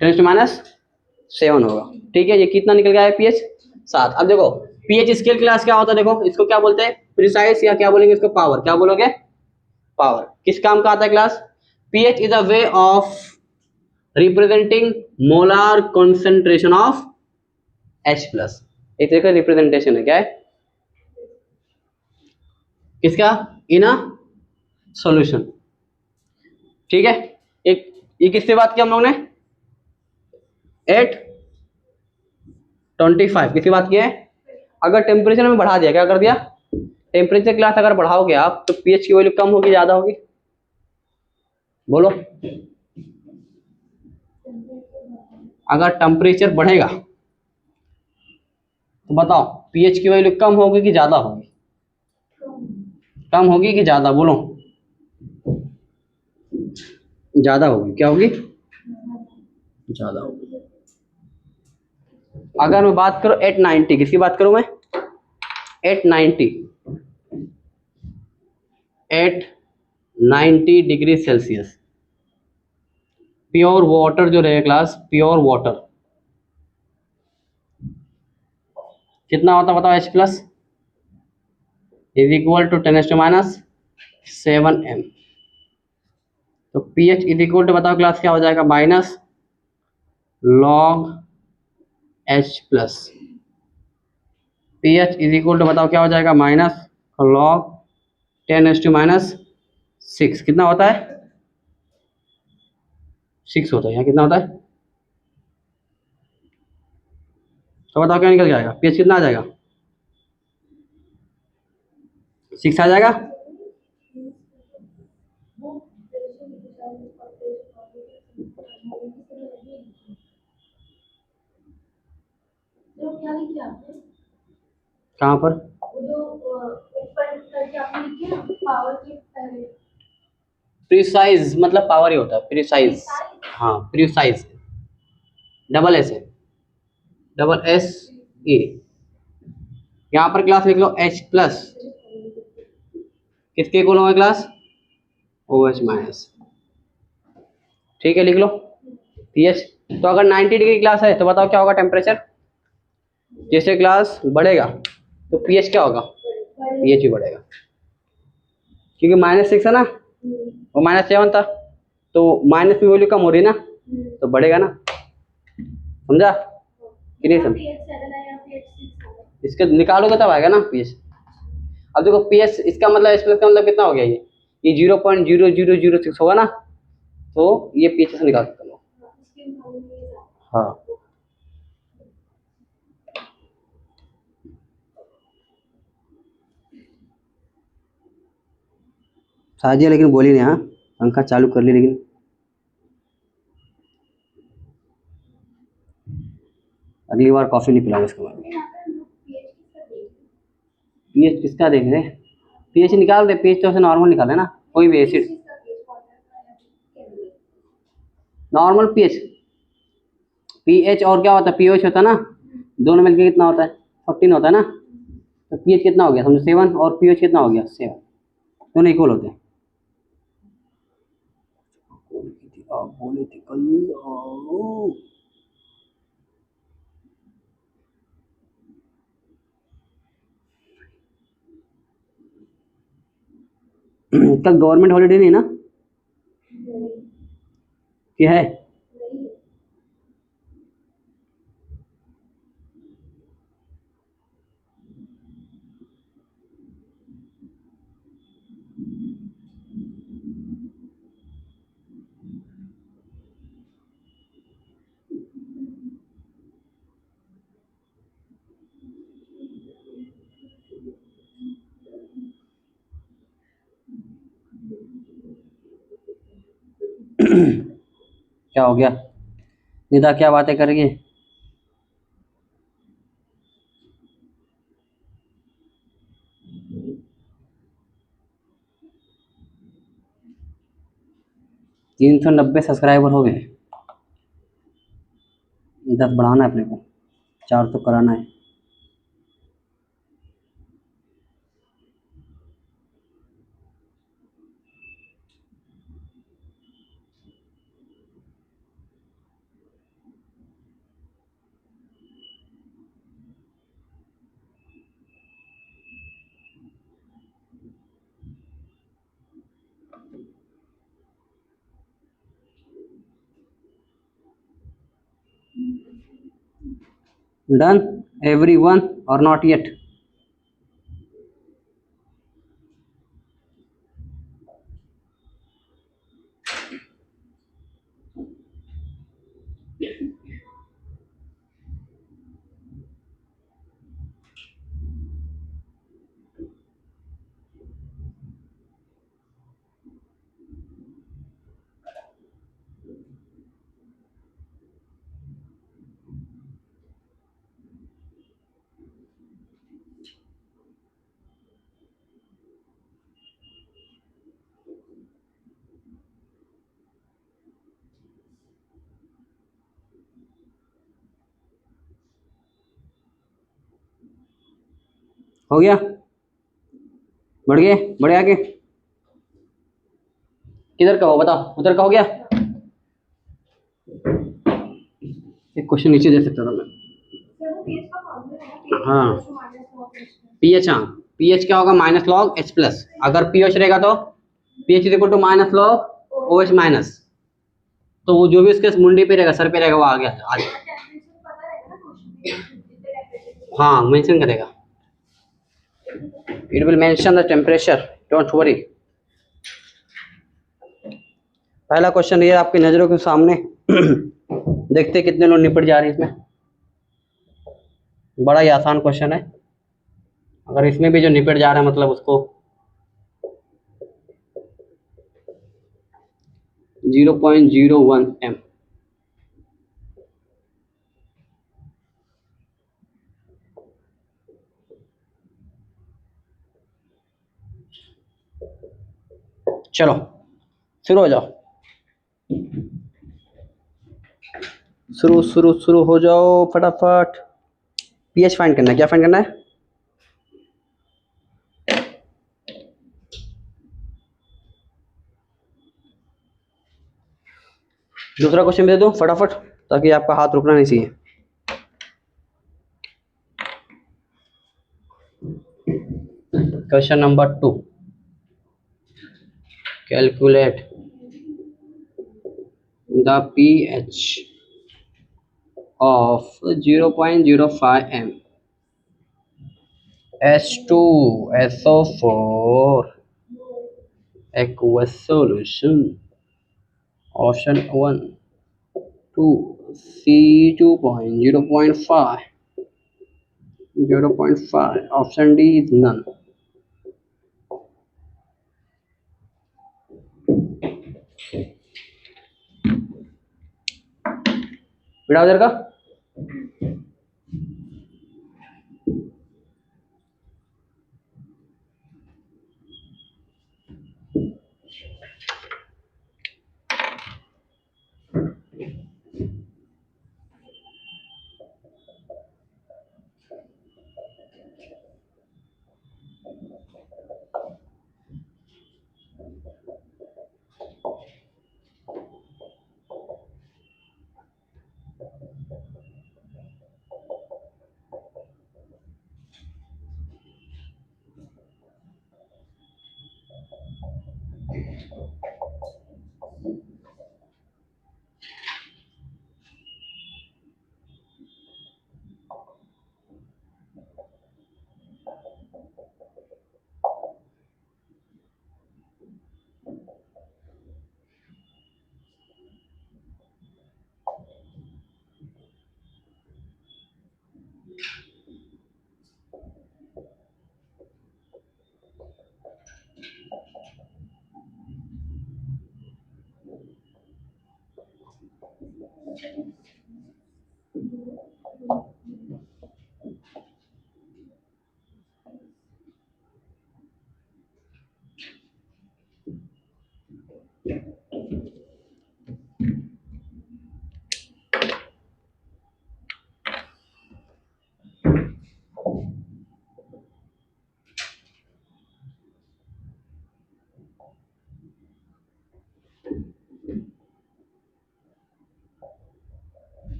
10⁻⁷ होगा। ठीक है, ये कितना निकल गया है, pH 7। अब देखो pH स्केल क्लास क्या होता है, देखो इसको क्या बोलते हैं, प्रिसाइज, या क्या बोलेंगे इसको, पावर। क्या बोलोगे, पावर। किस काम का आता है class, pH is a way of representing molar concentration of H plus. एक तरह का रिप्रेजेंटेशन है, क्या है किसका, इन अ सॉल्यूशन। ठीक है, एक ये किससे बात किया हम लोग ने, 825 किसकी बात किया है। अगर टेम्परेचर में बढ़ा दिया, क्या कर दिया, टेम्परेचर क्लास अगर बढ़ाओगे आप, तो pH की वैल्यू कम होगी ज्यादा होगी, बोलो। अगर टेम्परेचर बढ़ेगा तो बताओ pH की वैल्यू कम होगी कि ज्यादा होगी, कम होगी कि ज्यादा, बोलो। ज्यादा होगी, क्या होगी, ज्यादा होगी। अगर मैं बात करूं 890, किसकी बात करूं मैं, 890 डिग्री सेल्सियस, प्योर वाटर जो रहेगा क्लास, प्योर वाटर कितना होता बताओ, H plus is equal to 10⁻⁷ m। तो pH इज इक्वल टू बताओ क्लास क्या हो जाएगा, minus log H plus P H is equal to, बताओ क्या हो जाएगा, माइनस लॉग 10⁻⁶ कितना होता है, 6 होता है, यहाँ कितना होता है, तो बताओ क्या निकल के आएगा, पीएच कितना आ जाएगा, 6 आ जाएगा। जो क्या लिखी आपने, कहाँ पर, वो जो ऊपर करके आपने लिखी है ना पावर के पहले, प्रिसाइज मतलब पावर ही होता है, प्रिसाइज, हाँ प्रिसाइज, डबल एस है, डबल एस ए, यहाँ पर क्लास लिख लो एच प्लस, किसके इक्वल होगा क्लास, ओ एच माइनस, ठीक है लिख लो पीएच। तो अगर 90 डिग्री क्लास है तो बताओ क्या होगा टेम्परेचर, जैसे क्लास बढ़ेगा तो पीएच क्या होगा, पीएच भी बढ़ेगा, क्योंकि -6 है ना और -7 था, तो माइनस में वैल्यू कम हो रही है ना, तो बढ़ेगा ना, समझा कि नहीं समझ, pH7 है या pH6 है, इसके निकालोगे तब आएगा ना पीएच। अब देखो पीएच इसका मतलब एच प्लस का मतलब कितना हो गया, ये 0.0006 होगा ना, तो ये पीएच से निकाल सकते हो। इसके मुकाबले में ये ज्यादा। हाँ साजिया लेकिन बोली नहीं, हाँ पंखा चालू कर ली, लेकिन अगली बार कॉफी नहीं पिलाऊंगा इसके बाद। यहाँ पर हम लोग pH किसका देख रहे हैं? पीएच किसका देख रहे हैं, पीएच निकाल दे, पीएच तो नॉर्मल निकाल है ना, कोई भी एसिड किसका pH वाटर का या केमिकल? नॉर्मल पीएच, पीएच और क्या होता है, पीओएच होता है ना, दोनों मिलके कितना होता है 14 होता है ना, तो पीएच कितना हो गया समझो 7 और पीओएच कितना हो गया 7, दोनों इक्वल होते हैं। बोले थे कल कल गवर्नमेंट हॉलीडे नहीं ना, क्या है, क्या हो गया निदा, क्या बातें कर रही है, तीन 390 सब्सक्राइबर हो गए, 10 बढ़ाना है अपने को, 4 तो कराना है। Done everyone or not yet, हो गया, बढ़ गए, बढ़े आगे, किधर का हो बताओ, उधर का हो गया, एक क्वेश्चन नीचे दे सकता था मैं, सर वो pH का फॉर्मूला है ना, हाँ pH minus log H. PH, हाँ पीएच क्या होगा माइनस लॉग एच प्लस, अगर पीएच रहेगा तो pH is equal to minus log O H minus, तो वो जो भी उसके मुंडी पे रहेगा, सर पे रहेगा, वो आ गया आज। टेम्परेचर पता रहेगा ना क्वेश्चन कितने टेम्परेचर। हाँ मेंशन करेगा, it will mention the temperature, don't worry. पहला क्वेश्चन ये आपकी नजरों के सामने देखते कितने लोग निपट जा रहे हैं इसमें। बड़ा ही आसान क्वेश्चन है, अगर इसमें भी जो निपट जा रहा है मतलब उसको 0.01 m। चलो शुरू हो जाओ, शुरू हो जाओ फटाफट। पीएच फाइंड करना है, क्या फाइंड करना है? दूसरा क्वेश्चन दे दो फटाफट, ताकि आपका हाथ रुकना नहीं चाहिए। Question number 2, calculate the pH of 0.05 m H2SO4 aqueous solution। Option 1 2 C2.0.5 0.5, option D is none. बेटा उधर का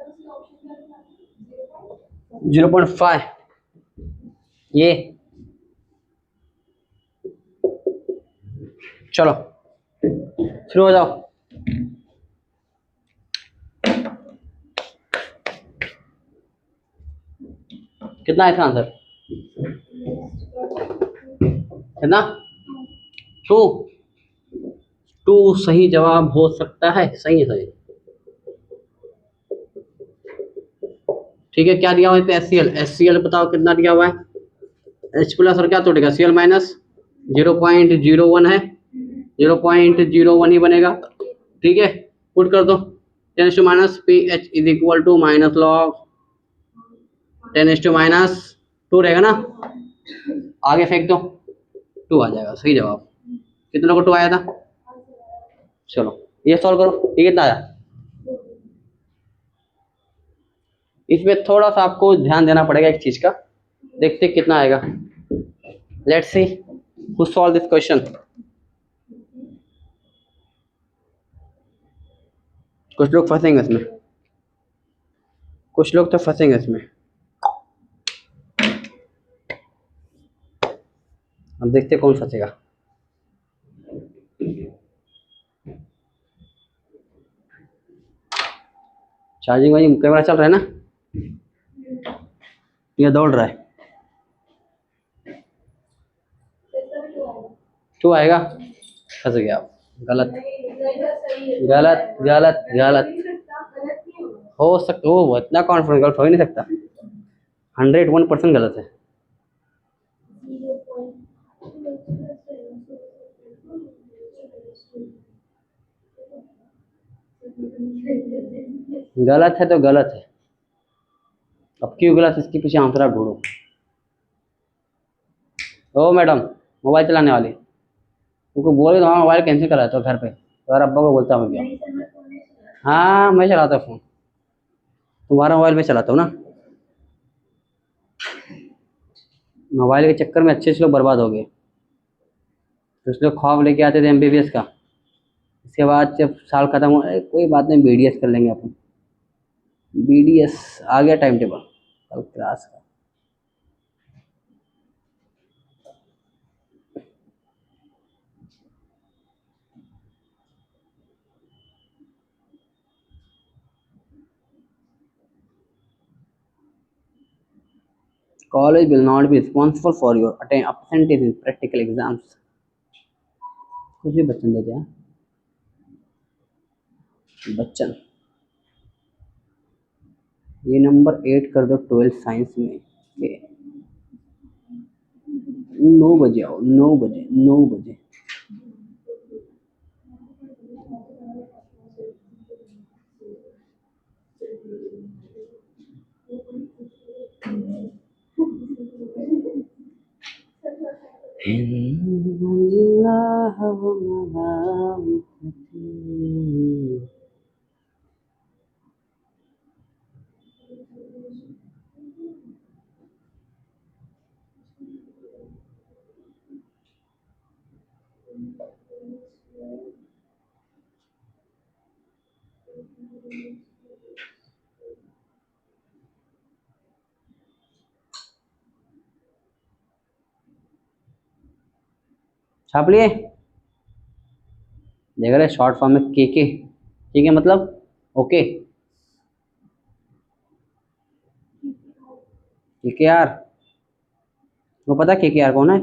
सर उसके ऑप्शन क्या था? 0.5 ये। चलो शुरू हो जाओ। कितना है इसका आंसर? कितना? 2 2 सही जवाब हो सकता है, सही है सही। ठीक है, क्या दिया हुआ है पे? HCl। HCl बताओ कितना दिया हुआ है? H प्लस और क्या तोड़ेगा? Cl माइनस 0.01 है, 0.01 ही बनेगा। ठीक है, पुट कर दो 10 minus P H is equal to minus log 10 - 2 रहेगा ना, आगे फेंक दो 2 आ जाएगा, सही जवाब। कितने को 2 आया था? चलो ये सॉल्व करो, ये कितना आया? इसमें थोड़ा सा आपको ध्यान देना पड़ेगा एक चीज का, देखते कितना आएगा। Let's see who solve this question. कुछ लोग फंसेंगे इसमें, कुछ लोग तो फंसेंगे इसमें। अब देखते कौन फंसेगा। चार्जिंग वाली कैमरा चल रहा है ना, ये दौड़ रहा है। इसका भी 2 आएगा। 2 आएगा, फंस गया आप। गलत इधर सही है। गलत गलत गलत। गलत नहीं होगा। हो सकता, वो इतना कॉन्फिडेंट गलत हो ही नहीं सकता। 101% गलत है। 0.2 गलत है तो गलत है। अब क्यों गलत, इसके पीछे आंसर आप ढूंढो। ओ मैडम, मोबाइल चलाने वाली, तुमको बोले तो हाँ मोबाइल कैंसिल कराया तो घर पे, तो यार अब्बा को बोलता हूँ क्या। हाँ मैं चलाता हूँ फोन, तुम्हारा मोबाइल में चलाता हूँ ना। मोबाइल के चक्कर में अच्छे लोग बर्बाद हो गए। कुछ लोग ख्वाब लेके आते थे MBBS का, इसके बाद जब साल खत्म हो, कोई बात नहीं BDS कर लेंगे अपन। BDS आ गया टाइम टेबल कल क्लास का। College will not be responsible for your absentee in practical exams। कुछ भी बच्चन देते हैं बच्चन। ये नंबर 8 कर दो 12 साइंस में। 9 बजे आओ, 9 बजे, 9 बजे। छाप लिए, देख रहे शॉर्ट फॉर्म में KK। ठीक है, मतलब ओके। KKR, वो पता KKR कौन है?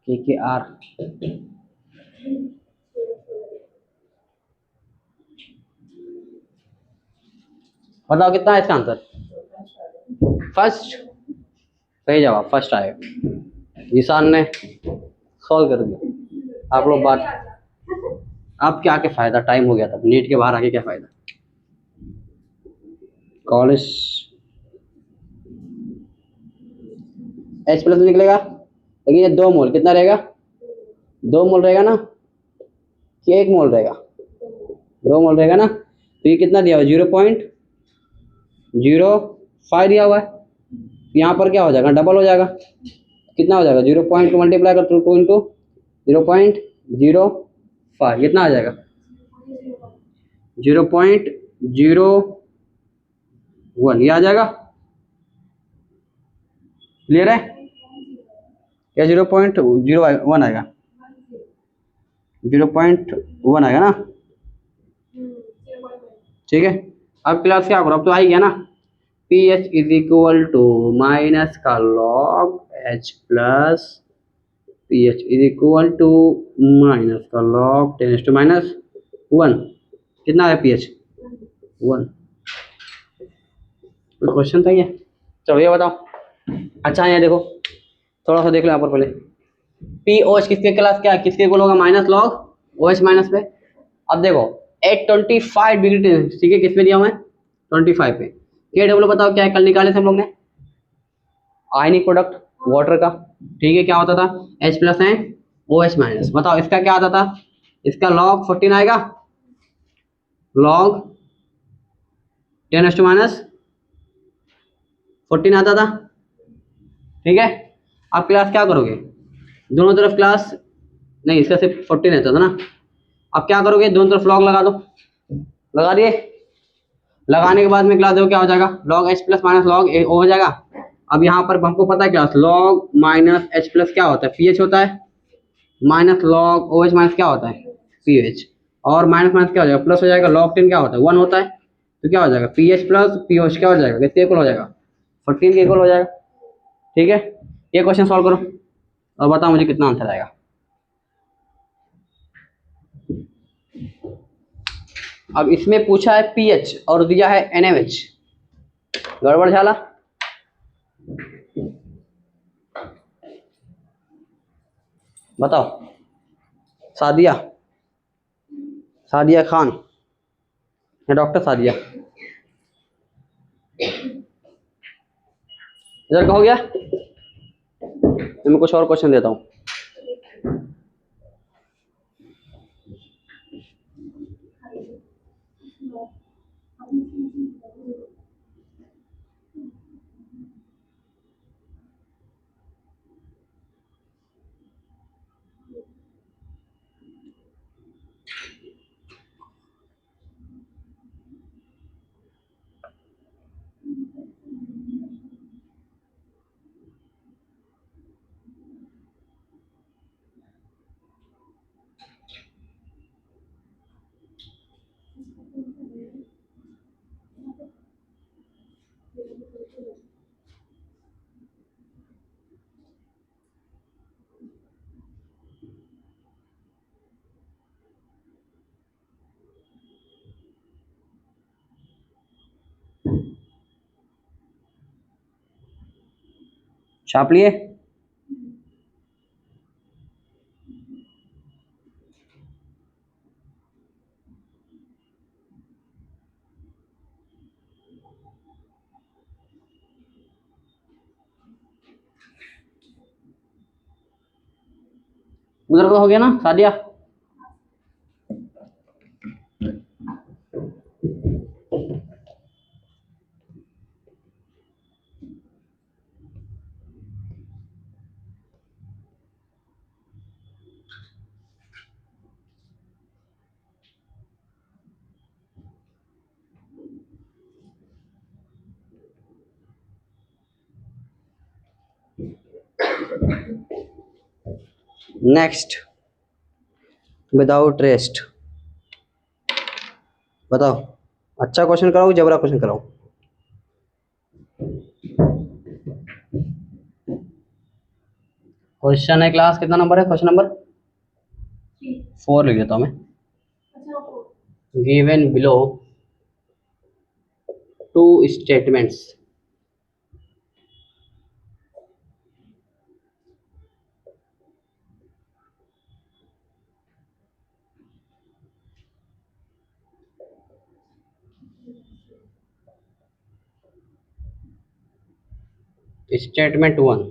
KKR बताओ कितना है इसका आंसर? फर्स्ट, सही जवाब फर्स्ट आएगा। ईशान ने सॉल्व कर दिया। आप लोग बात, आप क्या के फायदा, टाइम हो गया था, नीट के बाहर आके क्या फायदा। कॉलेज H+ निकलेगा, लेकिन ये 2 मोल कितना रहेगा? 2 मोल रहेगा ना कि 1 मोल रहेगा? 2 मोल रहेगा ना। तो ये कितना दिया हुआ है? 0.05 दिया हुआ है। यहाँ पर क्या हो जाएगा? डबल हो जाएगा। कितना हो जाएगा? 0 पॉइंट को मल्टीप्लाई कर 2 इंटू 0.05, कितना आ जाएगा? 0.01, ये आ जाएगा। क्लियर है क्या? 0.01 आएगा, 0.1 आएगा ना। ठीक है, अब क्लास क्या करो, अब तो आ ही गया ना। PH is equal to minus का log H plus PH is equal to minus का log 10⁻1। कितना है PH? 1। कोई क्वेश्चन था ये? चलो ये बताओ। अच्छा ये देखो, थोड़ा सा देख लो यहाँ पर पहले। POH किसके क्लास क्या है, किसके को होगा? माइनस log OH माइनस पे। अब देखो 825 डिग्री, ठीक है, किस पे दिया हुआ है? 25 पे। KW बताओ क्या है, कल निकाले थे हम लोग ने, आयनिक प्रोडक्ट वाटर का। ठीक है, क्या होता था? H+ है OH माइनस। बताओ इसका क्या आता था? इसका log 14 आएगा, log 10⁻14 आता था। ठीक है, अब क्लास क्या करोगे? दोनों तरफ क्लास नहीं, इसका सिर्फ 14 रहता था ना। अब क्या करोगे? दोनों तरफ log लगा दो। लगा दिए? लगाने के बाद में क्लास देखो क्या हो जाएगा? log H+ minus log O हो जाएगा। अब यहाँ पर हमको पता है क्लास log माइनस H+ क्या होता है? PH होता है, माइनस log OH माइनस क्या होता है? पीएच। और माइनस माइनस क्या हो जाएगा, प्लस हो जाएगा, log 10 क्या होता है 1 होता है, तो क्या हो जाएगा पीएच प्लस पीओच क्या हो जाएगा, किसके इक्वल हो जाएगा 14 के इक्वल हो जाएगा। ठीक है, ये क्वेश्चन सॉल्व करो और बताओ मुझे कितना आंसर आएगा। अब इसमें पूछा है पीएच और दिया है एनएमएच, गड़बड़ झाला। बताओ, सादिया, सादिया खान या डॉक्टर सादिया, इधर का हो गया। मैं कुछ और क्वेश्चन देता हूँ। छाप लिए? उधर का हो गया ना सादिया? Next, without rest. बताओ, अच्छा क्वेश्चन कराओ, जबरा क्वेश्चन कराओ। क्वेश्चन है क्लास, कितना नंबर है क्वेश्चन नंबर 4 लिख देता हूँ मैं। Given below 2 statements statement 1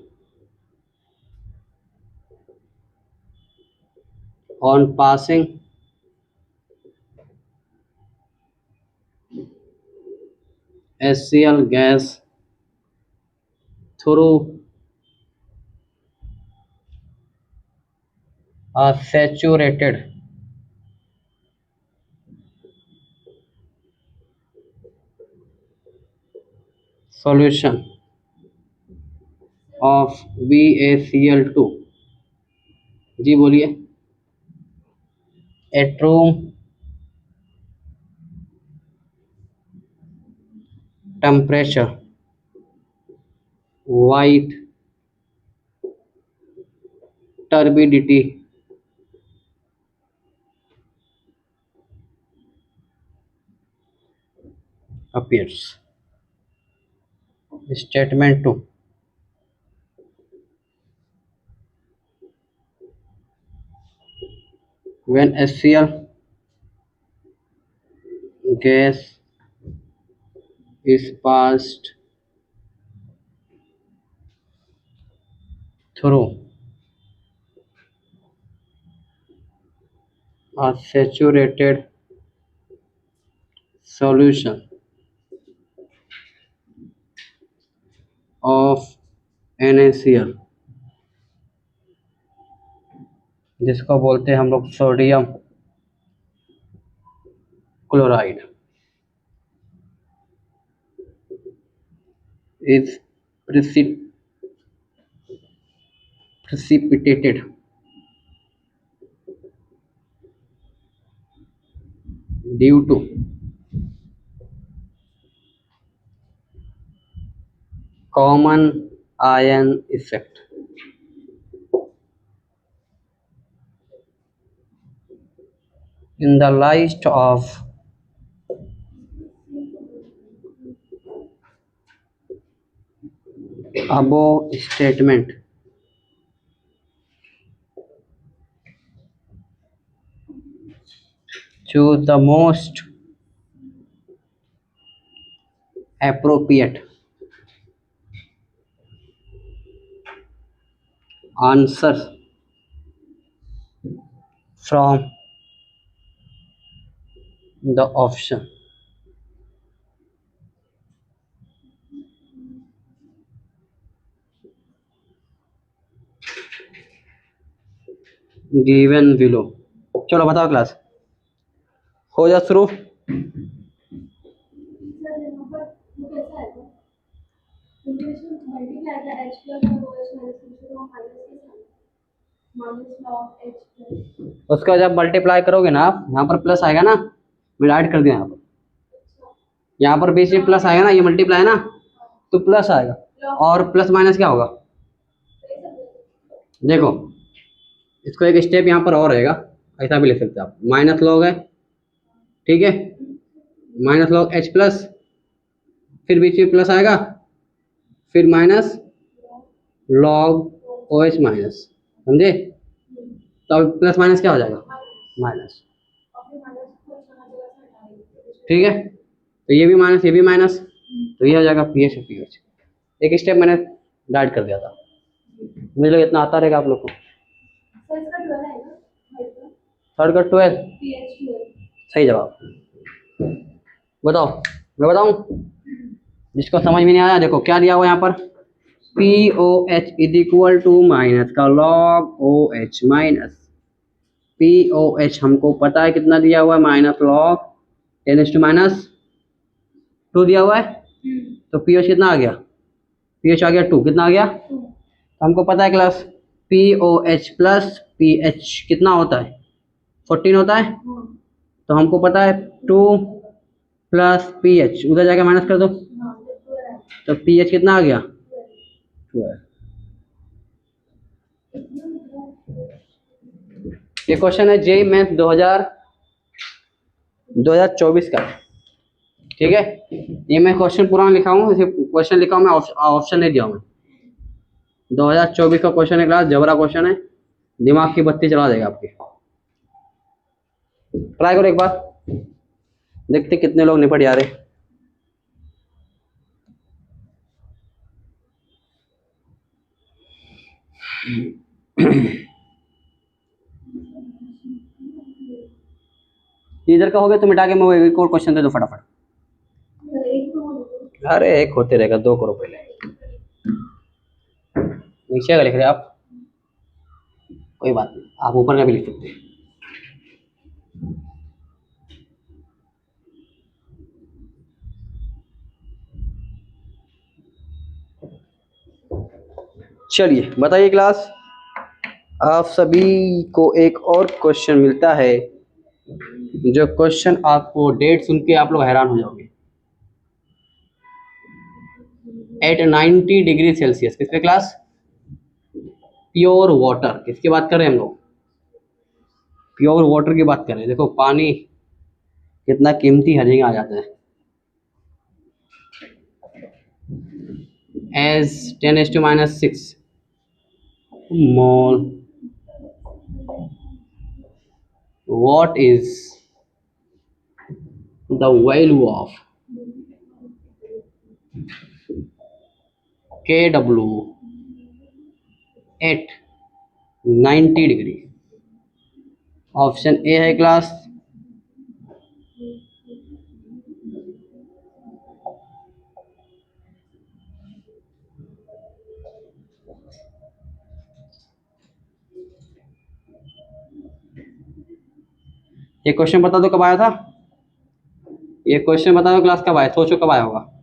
on passing HCl gas through a saturated solution of BaCl2, जी बोलिए, at room temperature white turbidity appears. Statement 2, when HCl gas is passed through a saturated solution of NaCl, जिसको बोलते हैं हम लोग sodium chloride, is precipitated due to common ion effect in the list of above statement choose the most appropriate answer from the option given below। चलो बताओ class, हो जा शुरू। सर यहाँ पर वो कैसा है इंटीग्रेशन मल्टीप्लाई का h प्लस और OH माइनस दूसरे को माइनस के साथ माइनस लॉग h प्लस उसका जब मल्टीप्लाई करोगे ना आप, यहाँ पर प्लस आएगा ना, मैं ऐड कर दिया यहाँ पर बीच में प्लस आएगा ना, ये मल्टीप्लाई है ना, तो प्लस आएगा। और प्लस माइनस क्या होगा, देखो इसको एक स्टेप यहाँ पर और रहेगा, ऐसा भी लिख सकते हैं आप, माइनस लॉग है, ठीक है, माइनस लॉग एच प्लस, फिर बीच में प्लस आएगा, फिर minus log O H minus, समझे? तो अब प्लस माइनस क्या हो जाएगा, माइनस, ठीक है। तो ये भी माइनस, ये भी माइनस, तो ये हो जाएगा पी एच और पी एच। एक स्टेप मैंने डाइट कर दिया था, मुझे लगा इतना आता रहेगा आप लोग को। सर इसका 12 है ना थर्ड का 12 pH 12 सही जवाब। बताओ, मैं बताऊं? जिसको समझ में नहीं आया देखो क्या दिया हुआ यहाँ पर, P O H is equal to minus का log O H minus P O H, हमको पता है कितना दिया हुआ है, माइनस लॉग 10⁻² दिया हुआ है, तो पी एच कितना आ गया, पी एच आ गया 2, कितना आ गया, तो हमको पता है class P O H plus P H कितना होता है, 14 होता है, तो हमको पता है 2 प्लस पी एच, उधर जाके माइनस कर दो, तो पी एच कितना आ गया 12। ये क्वेश्चन है जेई मैथ 2024 का, ठीक है। ये मैं क्वेश्चन पुराना लिखा हूँ, इसे क्वेश्चन लिखा हूँ मैं, ऑप्शन नहीं दिया हूँ मैं। 2024 का क्वेश्चन है क्लास, जबरा क्वेश्चन है, दिमाग की बत्ती चला देगा आपकी। ट्राई करो एक बार, देखते कितने लोग निपट जा रहे। इधर का हो गया तो मिटा के मैं एक और क्वेश्चन दे दो फटाफट। अरे एक होते रहेगा, 2 करो पहले। नीचे का लिख रहे आप, कोई बात नहीं, आप ऊपर का भी लिख सकते हैं। चलिए बताइए क्लास, आप सभी को एक और क्वेश्चन मिलता है, जो क्वेश्चन आपको डेट सुन के आप लोग हैरान हो जाओगे। एट 90 डिग्री सेल्सियस, किसके क्लास, प्योर वाटर, किसकी बात कर रहे हैं हम लोग, प्योर वाटर की बात कर रहे हैं। देखो पानी कितना कीमती हर जगह आ जाता है। एज 10⁻⁶ मोल, what is the value of Kw at 90 degree. Option A है क्लास ये क्वेश्चन बता दो कब आया था, ये क्वेश्चन बता दो क्लास कब आया, सोचो कब आया होगा।